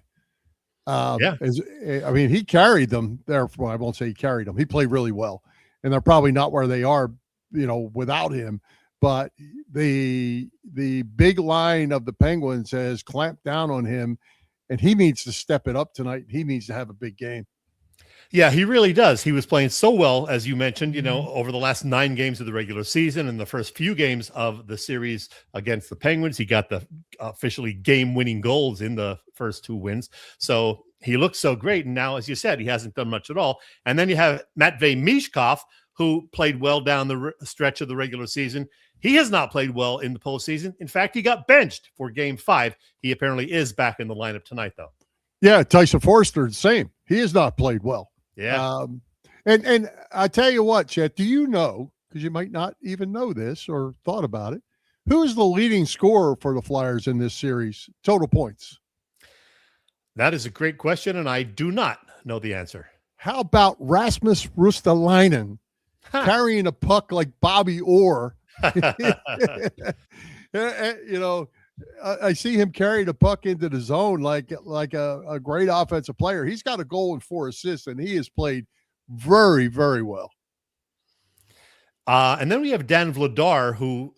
He carried them there. Well, I won't say he carried them. He played really well, and they're probably not where they are, without him. But the big line of the Penguins has clamped down on him, and he needs to step it up tonight. He needs to have a big game. Yeah, he really does. He was playing so well, as you mentioned, over the last 9 games of the regular season and the first few games of the series against the Penguins. He got the officially game-winning goals in the first 2 wins. So he looked so great. And now, as you said, he hasn't done much at all. And then you have Matvei Mishkov, who played well down the stretch of the regular season. He has not played well in the postseason. In fact, he got benched for Game 5. He apparently is back in the lineup tonight, though. Yeah, Tyson Forster, the same. He has not played well. Yeah. And I tell you what, Chet, do you know, because you might not even know this or thought about it, who is the leading scorer for the Flyers in this series, total points? That is a great question, and I do not know the answer. How about Rasmus Ristolainen carrying a puck like Bobby Orr? I see him carry the puck into the zone like a great offensive player. He's got a goal and 4 assists, and he has played very, very well. And then we have Dan Vladar, who,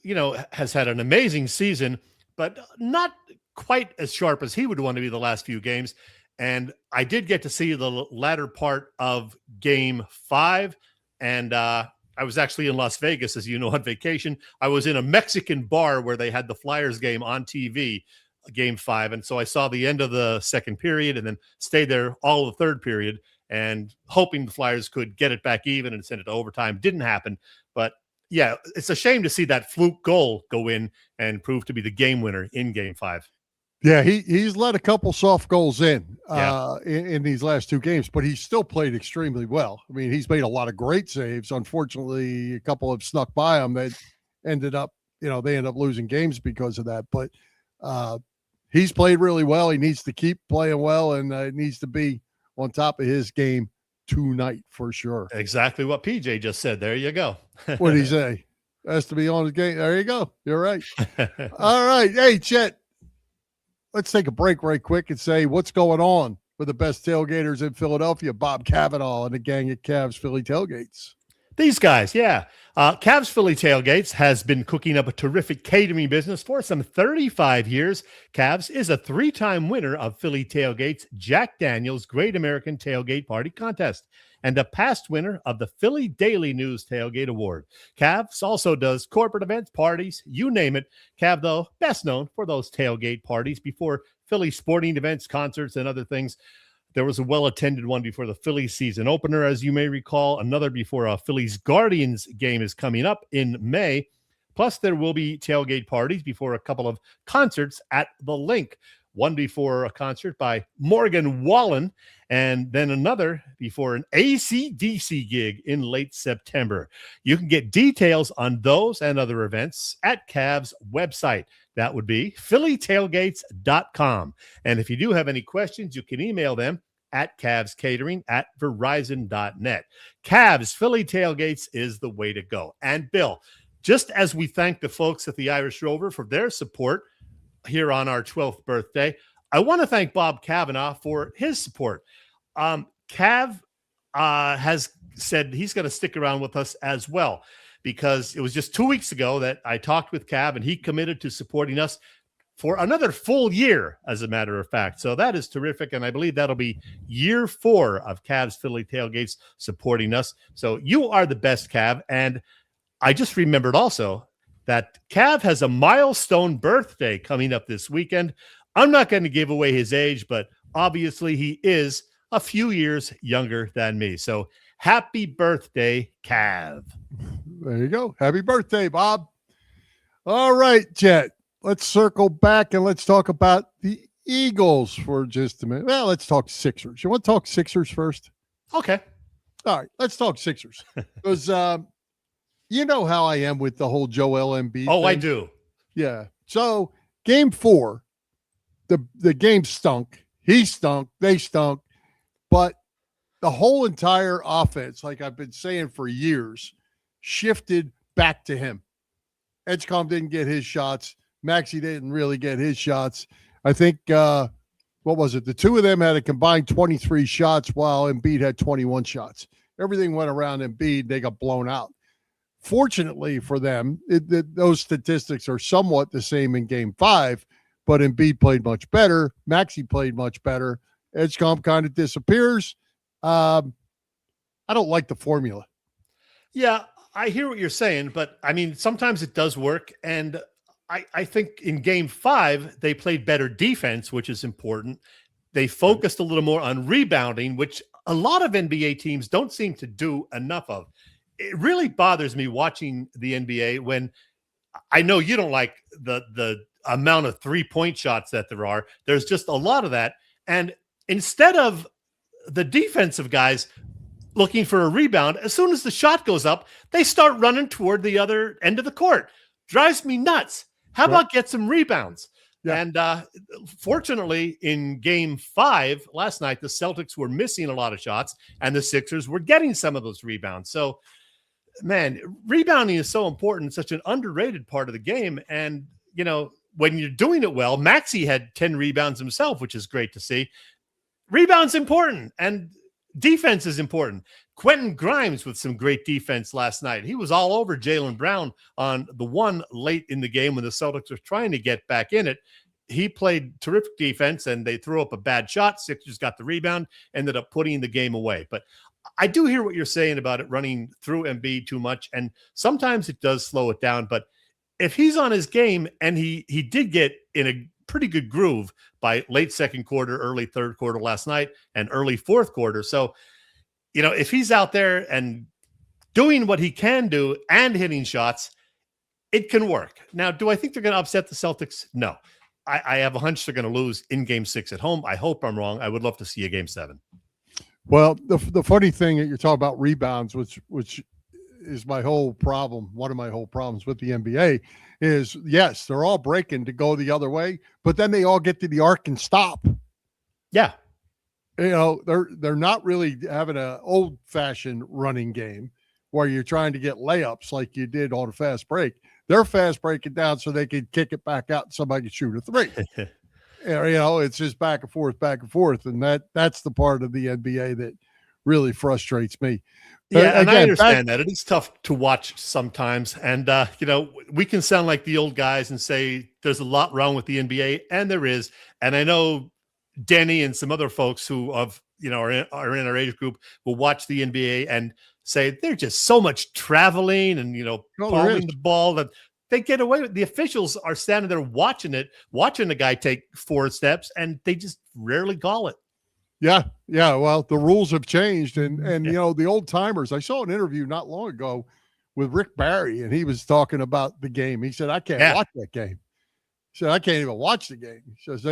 has had an amazing season, but not quite as sharp as he would want to be the last few games. And I did get to see the latter part of Game 5, and I was actually in Las Vegas, as you know, on vacation. I was in a Mexican bar where they had the Flyers game on TV, Game 5. And so I saw the end of the second period and then stayed there all of the third period and hoping the Flyers could get it back even and send it to overtime. Didn't happen. But yeah, it's a shame to see that fluke goal go in and prove to be the game winner in Game 5. Yeah, he's let a couple soft goals in these last two games, but he's still played extremely well. I mean, he's made a lot of great saves. Unfortunately, a couple have snuck by him that ended up, they end up losing games because of that. But he's played really well. He needs to keep playing well, and needs to be on top of his game tonight for sure. Exactly what PJ just said. There you go. What did he say? Has to be on his game. There you go. You're right. All right. Hey, Chet. Let's take a break right quick and say what's going on with the best tailgaters in Philadelphia, Bob Cavanaugh and the gang at Cavs Philly Tailgates. These guys, yeah. Cavs Philly Tailgates has been cooking up a terrific catering business for some 35 years. Cavs is a 3-time winner of Philly Tailgates Jack Daniel's Great American Tailgate Party Contest and a past winner of the Philly Daily News Tailgate Award. Cavs also does corporate events, parties, you name it. Cav, though, best known for those tailgate parties before Philly sporting events, concerts, and other things. There was a well-attended one before the Phillies season opener, as you may recall. Another before a Phillies Guardians game is coming up in May. Plus, there will be tailgate parties before a couple of concerts at the Link. One before a concert by Morgan Wallen, and then another before an AC/DC gig in late September. You can get details on those and other events at Cavs' website. That would be phillytailgates.com. And if you do have any questions, you can email them at cavscatering@verizon.net. Cavs Philly Tailgates is the way to go. And Bill, just as we thank the folks at the Irish Rover for their support here on our 12th birthday, I want to thank Bob Cavanaugh for his support. Cav has said he's going to stick around with us as well, because it was just 2 weeks ago that I talked with Cav and he committed to supporting us for another full year, as a matter of fact. So that is terrific. And I believe that'll be year 4 of Cavs Philly Tailgates supporting us. So you are the best, Cav. And I just remembered also that Cav has a milestone birthday coming up this weekend. I'm not going to give away his age, but obviously he is a few years younger than me. So happy birthday, Cav. There you go. Happy birthday, Bob. All right, Jet. Let's circle back and let's talk about the Eagles for just a minute. Well, let's talk Sixers. You want to talk Sixers first? Okay. All right, let's talk Sixers. Because you know how I am with the whole Joel Embiid Oh, thing. I do. Yeah. So game 4, the game stunk. He stunk. They stunk. But the whole entire offense, like I've been saying for years, shifted back to him. Edgecombe didn't get his shots. Maxey didn't really get his shots. I think, what was it? The two of them had a combined 23 shots while Embiid had 21 shots. Everything went around Embiid. They got blown out. Fortunately for them, those statistics are somewhat the same in game 5, but Embiid played much better. Maxey played much better. Edgecombe kind of disappears. I don't like the formula. Yeah, I hear what you're saying, but I mean, sometimes it does work. And I think in game 5, they played better defense, which is important. They focused a little more on rebounding, which a lot of NBA teams don't seem to do enough of. It really bothers me watching the NBA when I know you don't like the amount of 3-point shots that there are. There's just a lot of that. And instead of the defensive guys looking for a rebound, as soon as the shot goes up, they start running toward the other end of the court. Drives me nuts. How about get some rebounds? Yeah. And fortunately, in game 5 last night, the Celtics were missing a lot of shots, and the Sixers were getting some of those rebounds. So, man, rebounding is so important, such an underrated part of the game. And, you know, when you're doing it well, Maxey had 10 rebounds himself, which is great to see. Rebound's important, and defense is important. Quentin Grimes with some great defense last night. He was all over Jaylen Brown on the one late in the game when the Celtics were trying to get back in it. He played terrific defense, and they threw up a bad shot. Sixers got the rebound, ended up putting the game away. But I do hear what you're saying about it running through Embiid too much, and sometimes it does slow it down. But if he's on his game, and he did get in a pretty good groove by late second quarter, early third quarter last night, and early fourth quarter. So, you know, if he's out there and doing what he can do and hitting shots, it can work. Now, do I think they're going to upset the Celtics? No. I have a hunch they're going to lose in Game 6 at home. I hope I'm wrong. I would love to see a Game 7. Well, the funny thing that you're talking about rebounds, which is my whole problem. One of my whole problems with the NBA is, yes, they're all breaking to go the other way, but then they all get to the arc and stop. Yeah. They're not really having an old-fashioned running game where you're trying to get layups like you did on a fast break. They're fast breaking down so they can kick it back out and somebody can shoot a three. It's just back and forth, and that's the part of the NBA that really frustrates me. Yeah, and I understand that. It is tough to watch sometimes. And, we can sound like the old guys and say there's a lot wrong with the NBA, and there is. And I know Denny and some other folks who are in our age group will watch the NBA and say there's just so much traveling and, palming the ball that they get away with. The officials are standing there watching the guy take 4 steps, and they just rarely call it. Yeah. Well, the rules have changed, and the old timers. I saw an interview not long ago with Rick Barry, and he was talking about the game. He said, "I can't watch that game." He said, "I can't even watch the game." He says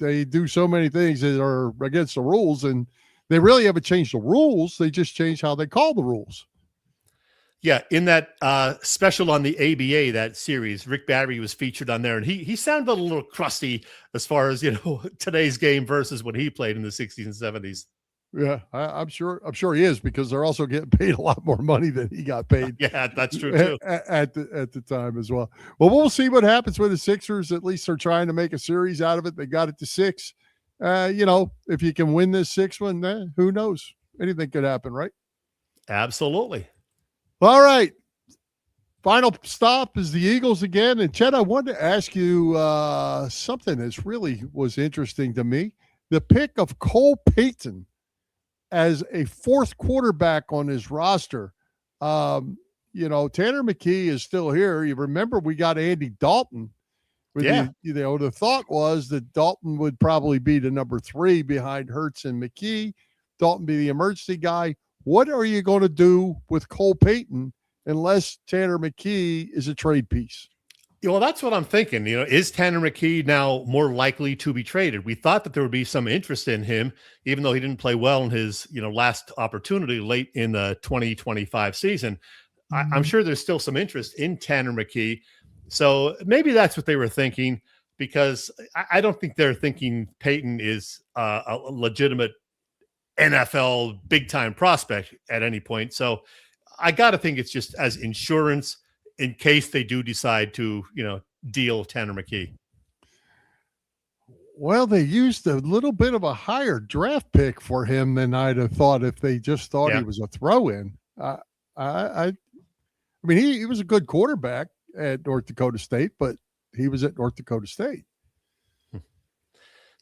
they do so many things that are against the rules, and they really haven't changed the rules. They just changed how they call the rules. Yeah, in that special on the ABA, that series, Rick Barry was featured on there, and he sounded a little crusty as far as today's game versus what he played in the 60s and 70s. Yeah, I'm sure he is, because they're also getting paid a lot more money than he got paid. Yeah, that's true too. At the time as well. Well, we'll see what happens with the Sixers. At least they're trying to make a series out of it. They got it to 6. If you can win this 6th one, who knows? Anything could happen, right? Absolutely. All right. Final stop is the Eagles again. And Chet, I wanted to ask you something that's really was interesting to me. The pick of Cole Payton as a 4th quarterback on his roster. Tanner McKee is still here. You remember we got Andy Dalton. The thought was that Dalton would probably be the number 3 behind Hurts and McKee. Dalton be the emergency guy. What are you going to do with Cole Payton unless Tanner McKee is a trade piece? Well, that's what I'm thinking. Is Tanner McKee now more likely to be traded? We thought that there would be some interest in him, even though he didn't play well in his, last opportunity late in the 2025 season. I'm sure there's still some interest in Tanner McKee. So maybe that's what they were thinking, because I don't think they're thinking Payton is a legitimate NFL big-time prospect at any point. So I got to think it's just as insurance in case they do decide to, deal Tanner McKee. Well, they used a little bit of a higher draft pick for him than I'd have thought if they just thought he was a throw-in. He was a good quarterback at North Dakota State, but he was at North Dakota State.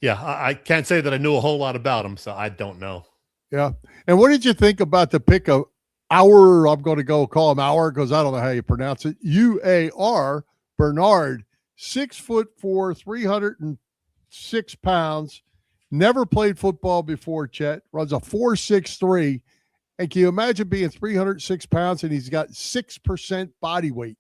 Yeah, I can't say that I knew a whole lot about him, so I don't know. Yeah. And what did you think about the pick of Our, I'm going to go call him Our because I don't know how you pronounce it, UAR Bernard, 6'4", 306 pounds, never played football before, Chet, runs a 4.63. And can you imagine being 306 pounds and he's got 6% body weight?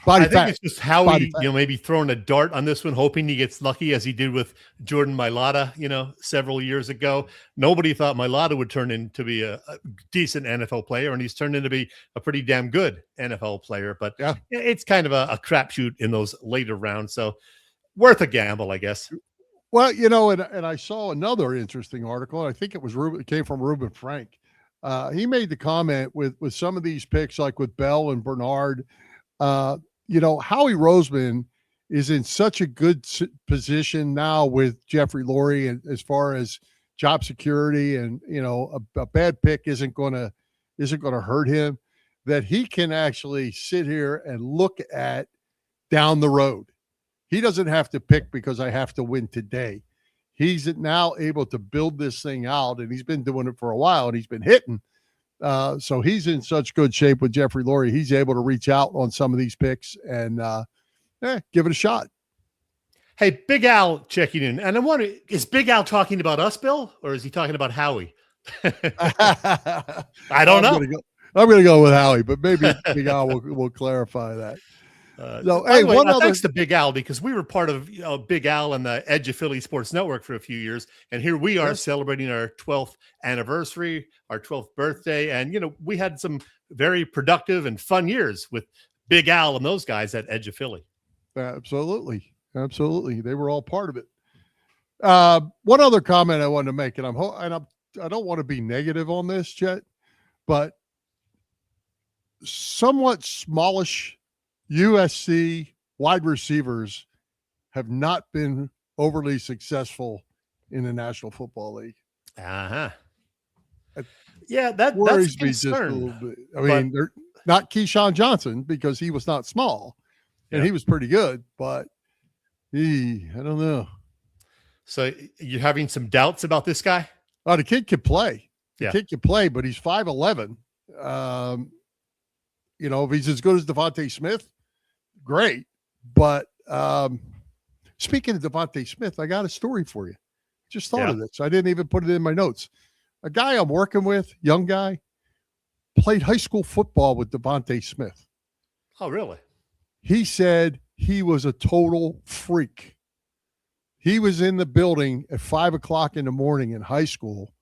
I think it's just Howie, maybe throwing a dart on this one, hoping he gets lucky as he did with Jordan Mailata, several years ago. Nobody thought Mailata would turn into be a decent NFL player, and he's turned into be a pretty damn good NFL player. But it's kind of a crapshoot in those later rounds, so worth a gamble, I guess. Well, and I saw another interesting article. I think it came from Reuben Frank. He made the comment with some of these picks, like with Bell and Bernard. Howie Roseman is in such a good position now with Jeffrey Lurie, and as far as job security, and a bad pick isn't going to hurt him, that he can actually sit here and look at down the road. He doesn't have to pick because I have to win today. He's now able to build this thing out, and he's been doing it for a while, and he's been hitting. So he's in such good shape with Jeffrey Lurie. He's able to reach out on some of these picks and give it a shot. Hey, Big Al checking in. And I'm wondering, is Big Al talking about us, Bill, or is he talking about Howie? I don't know. I'm going to go with Howie, but maybe Big Al will clarify that. So, By hey, the way, one other thanks to Big Al, because we were part of Big Al and the Edge of Philly Sports Network for a few years, and here we are celebrating our 12th anniversary, our 12th birthday, and we had some very productive and fun years with Big Al and those guys at Edge of Philly. Absolutely, they were all part of it. One other comment I wanted to make, and I don't want to be negative on this, Chet, but somewhat smallish USC wide receivers have not been overly successful in the National Football League. Uh-huh. Yeah, that's worries a me just a concern. little bit. I mean, they're not Keyshawn Johnson because he was not small and he was pretty good, but I don't know. So you're having some doubts about this guy? Oh, the kid can play. The kid can play, but he's 5'11". If he's as good as Devontae Smith, great. But speaking of Devontae Smith, I got a story for you. Just thought of this. I didn't even put it in my notes. A guy I'm working with, young guy, played high school football with Devontae Smith. Oh, really? He said he was a total freak. He was in the building at 5 o'clock in the morning in high school,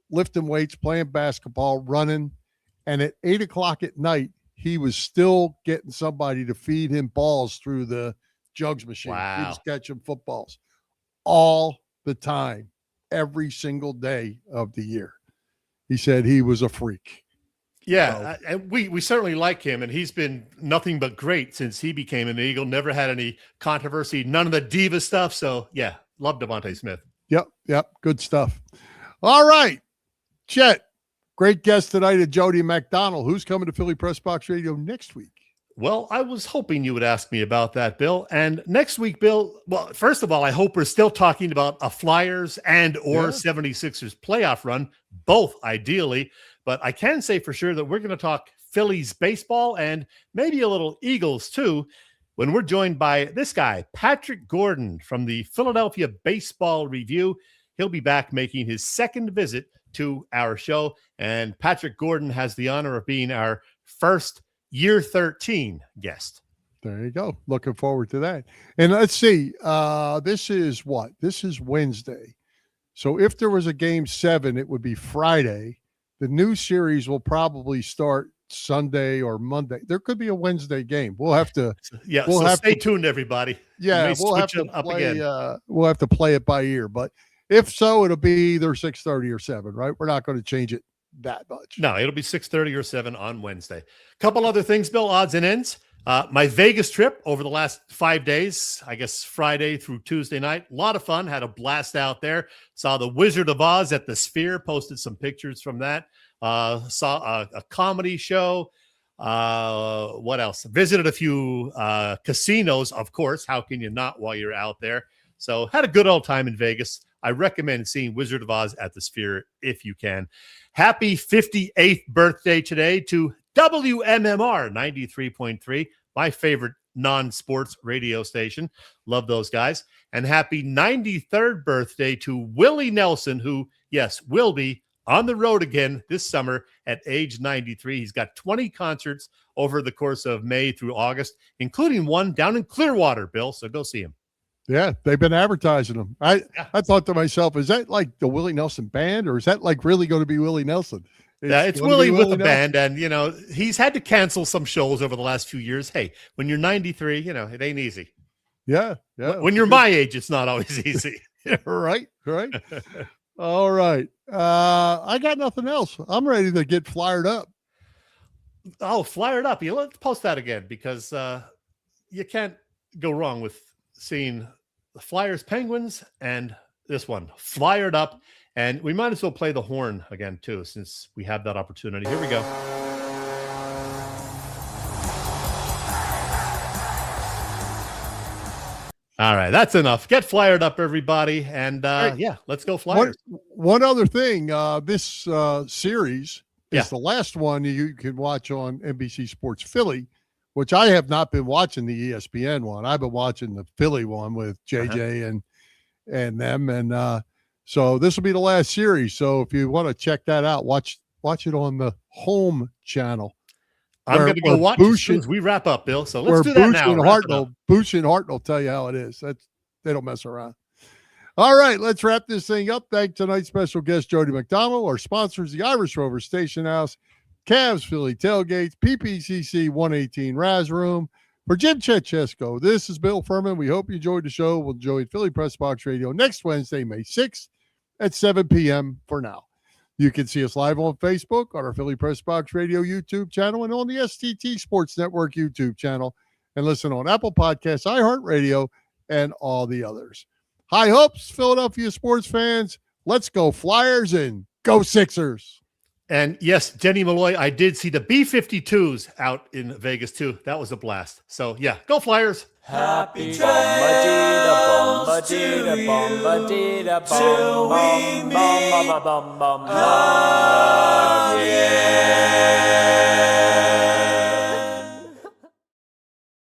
lifting weights, playing basketball, running. And at 8 o'clock at night, he was still getting somebody to feed him balls through the jugs machine. Wow. He was catching footballs all the time, every single day of the year. He said he was a freak. Yeah, we certainly like him, and he's been nothing but great since he became an Eagle. Never had any controversy, none of the diva stuff. So, yeah, love Devontae Smith. Yep, good stuff. All right, Chet, great guest tonight at Jody McDonald. Who's coming to Philly Press Box Radio next week? Well, I was hoping you would ask me about that, Bill. And next week, Bill, well, first of all, I hope we're still talking about a Flyers and or 76ers playoff run, both ideally. But I can say for sure that we're going to talk Phillies baseball and maybe a little Eagles too, when we're joined by this guy, Patrick Gordon from the Philadelphia Baseball Review. He'll be back making his second visit to our show. And Patrick Gordon has the honor of being our first year 13 guest. There you go. Looking forward to that. And let's see, this is what? This is Wednesday. So if there was a game 7, it would be Friday. The new series will probably start Sunday or Monday. There could be a Wednesday game. We'll have to. Yeah, we'll have stay tuned, everybody. Yeah, we'll have to play. We'll have to play it by ear. But if so, it'll be either 6:30 or 7. Right? We're not going to change it that much. No, it'll be 6:30 or 7 on Wednesday. Couple other things, Bill. Odds and ends. My Vegas trip over the last 5 days, I guess Friday through Tuesday night, a lot of fun. Had a blast out there. Saw the Wizard of Oz at the Sphere. Posted some pictures from that. Saw a comedy show. What else? Visited a few casinos, of course. How can you not while you're out there? So had a good old time in Vegas. I recommend seeing Wizard of Oz at the Sphere if you can. Happy 58th birthday today to WMMR 93.3, my favorite non-sports radio station. Love those guys. And happy 93rd birthday to Willie Nelson, who, yes, will be on the road again this summer at age 93. He's got 20 concerts over the course of May through August, including one down in Clearwater, Bill. So go see him. Yeah, they've been advertising them. I thought to myself, is that like the Willie Nelson band, or is that like really going to be Willie Nelson? It's Willie with the band, and he's had to cancel some shows over the last few years. Hey, when you're 93, it ain't easy. Yeah. When you're my age, it's not always easy. Right. All right. I got nothing else. I'm ready to get flyered up. Oh, flyered up. Let's post that again, because you can't go wrong with seeing the Flyers, Penguins, and this one, flyered up. And we might as well play the horn again, too, since we have that opportunity. Here we go. All right, that's enough. Get flyered up, everybody. And, let's go Flyers. One other thing, this series is the last one you can watch on NBC Sports Philly, which I have not been watching the ESPN one. I've been watching the Philly one with JJ and them. And so this will be the last series. So if you want to check that out, watch it on the home channel. I'm going to go watch as soon as we wrap up, Bill. So let's do that now. Bush and Hart will tell you how it is. They don't mess around. All right, let's wrap this thing up. Thank tonight's special guest, Jody McDonald. Our sponsors, the Irish Rover Station House, Cavs Philly Tailgates, PPCC 118 Raz Room. For Jim Chechesko, this is Bill Furman. We hope you enjoyed the show. We'll enjoy Philly Press Box Radio next Wednesday, May 6th at 7 p.m. for now. You can see us live on Facebook, on our Philly Press Box Radio YouTube channel, and on the STT Sports Network YouTube channel, and listen on Apple Podcasts, iHeartRadio, and all the others. High hopes, Philadelphia sports fans. Let's go Flyers and go Sixers. And yes, Jenny Malloy, I did see the B-52s out in Vegas too. That was a blast. So yeah, go Flyers. Happy trails to you till we meet again.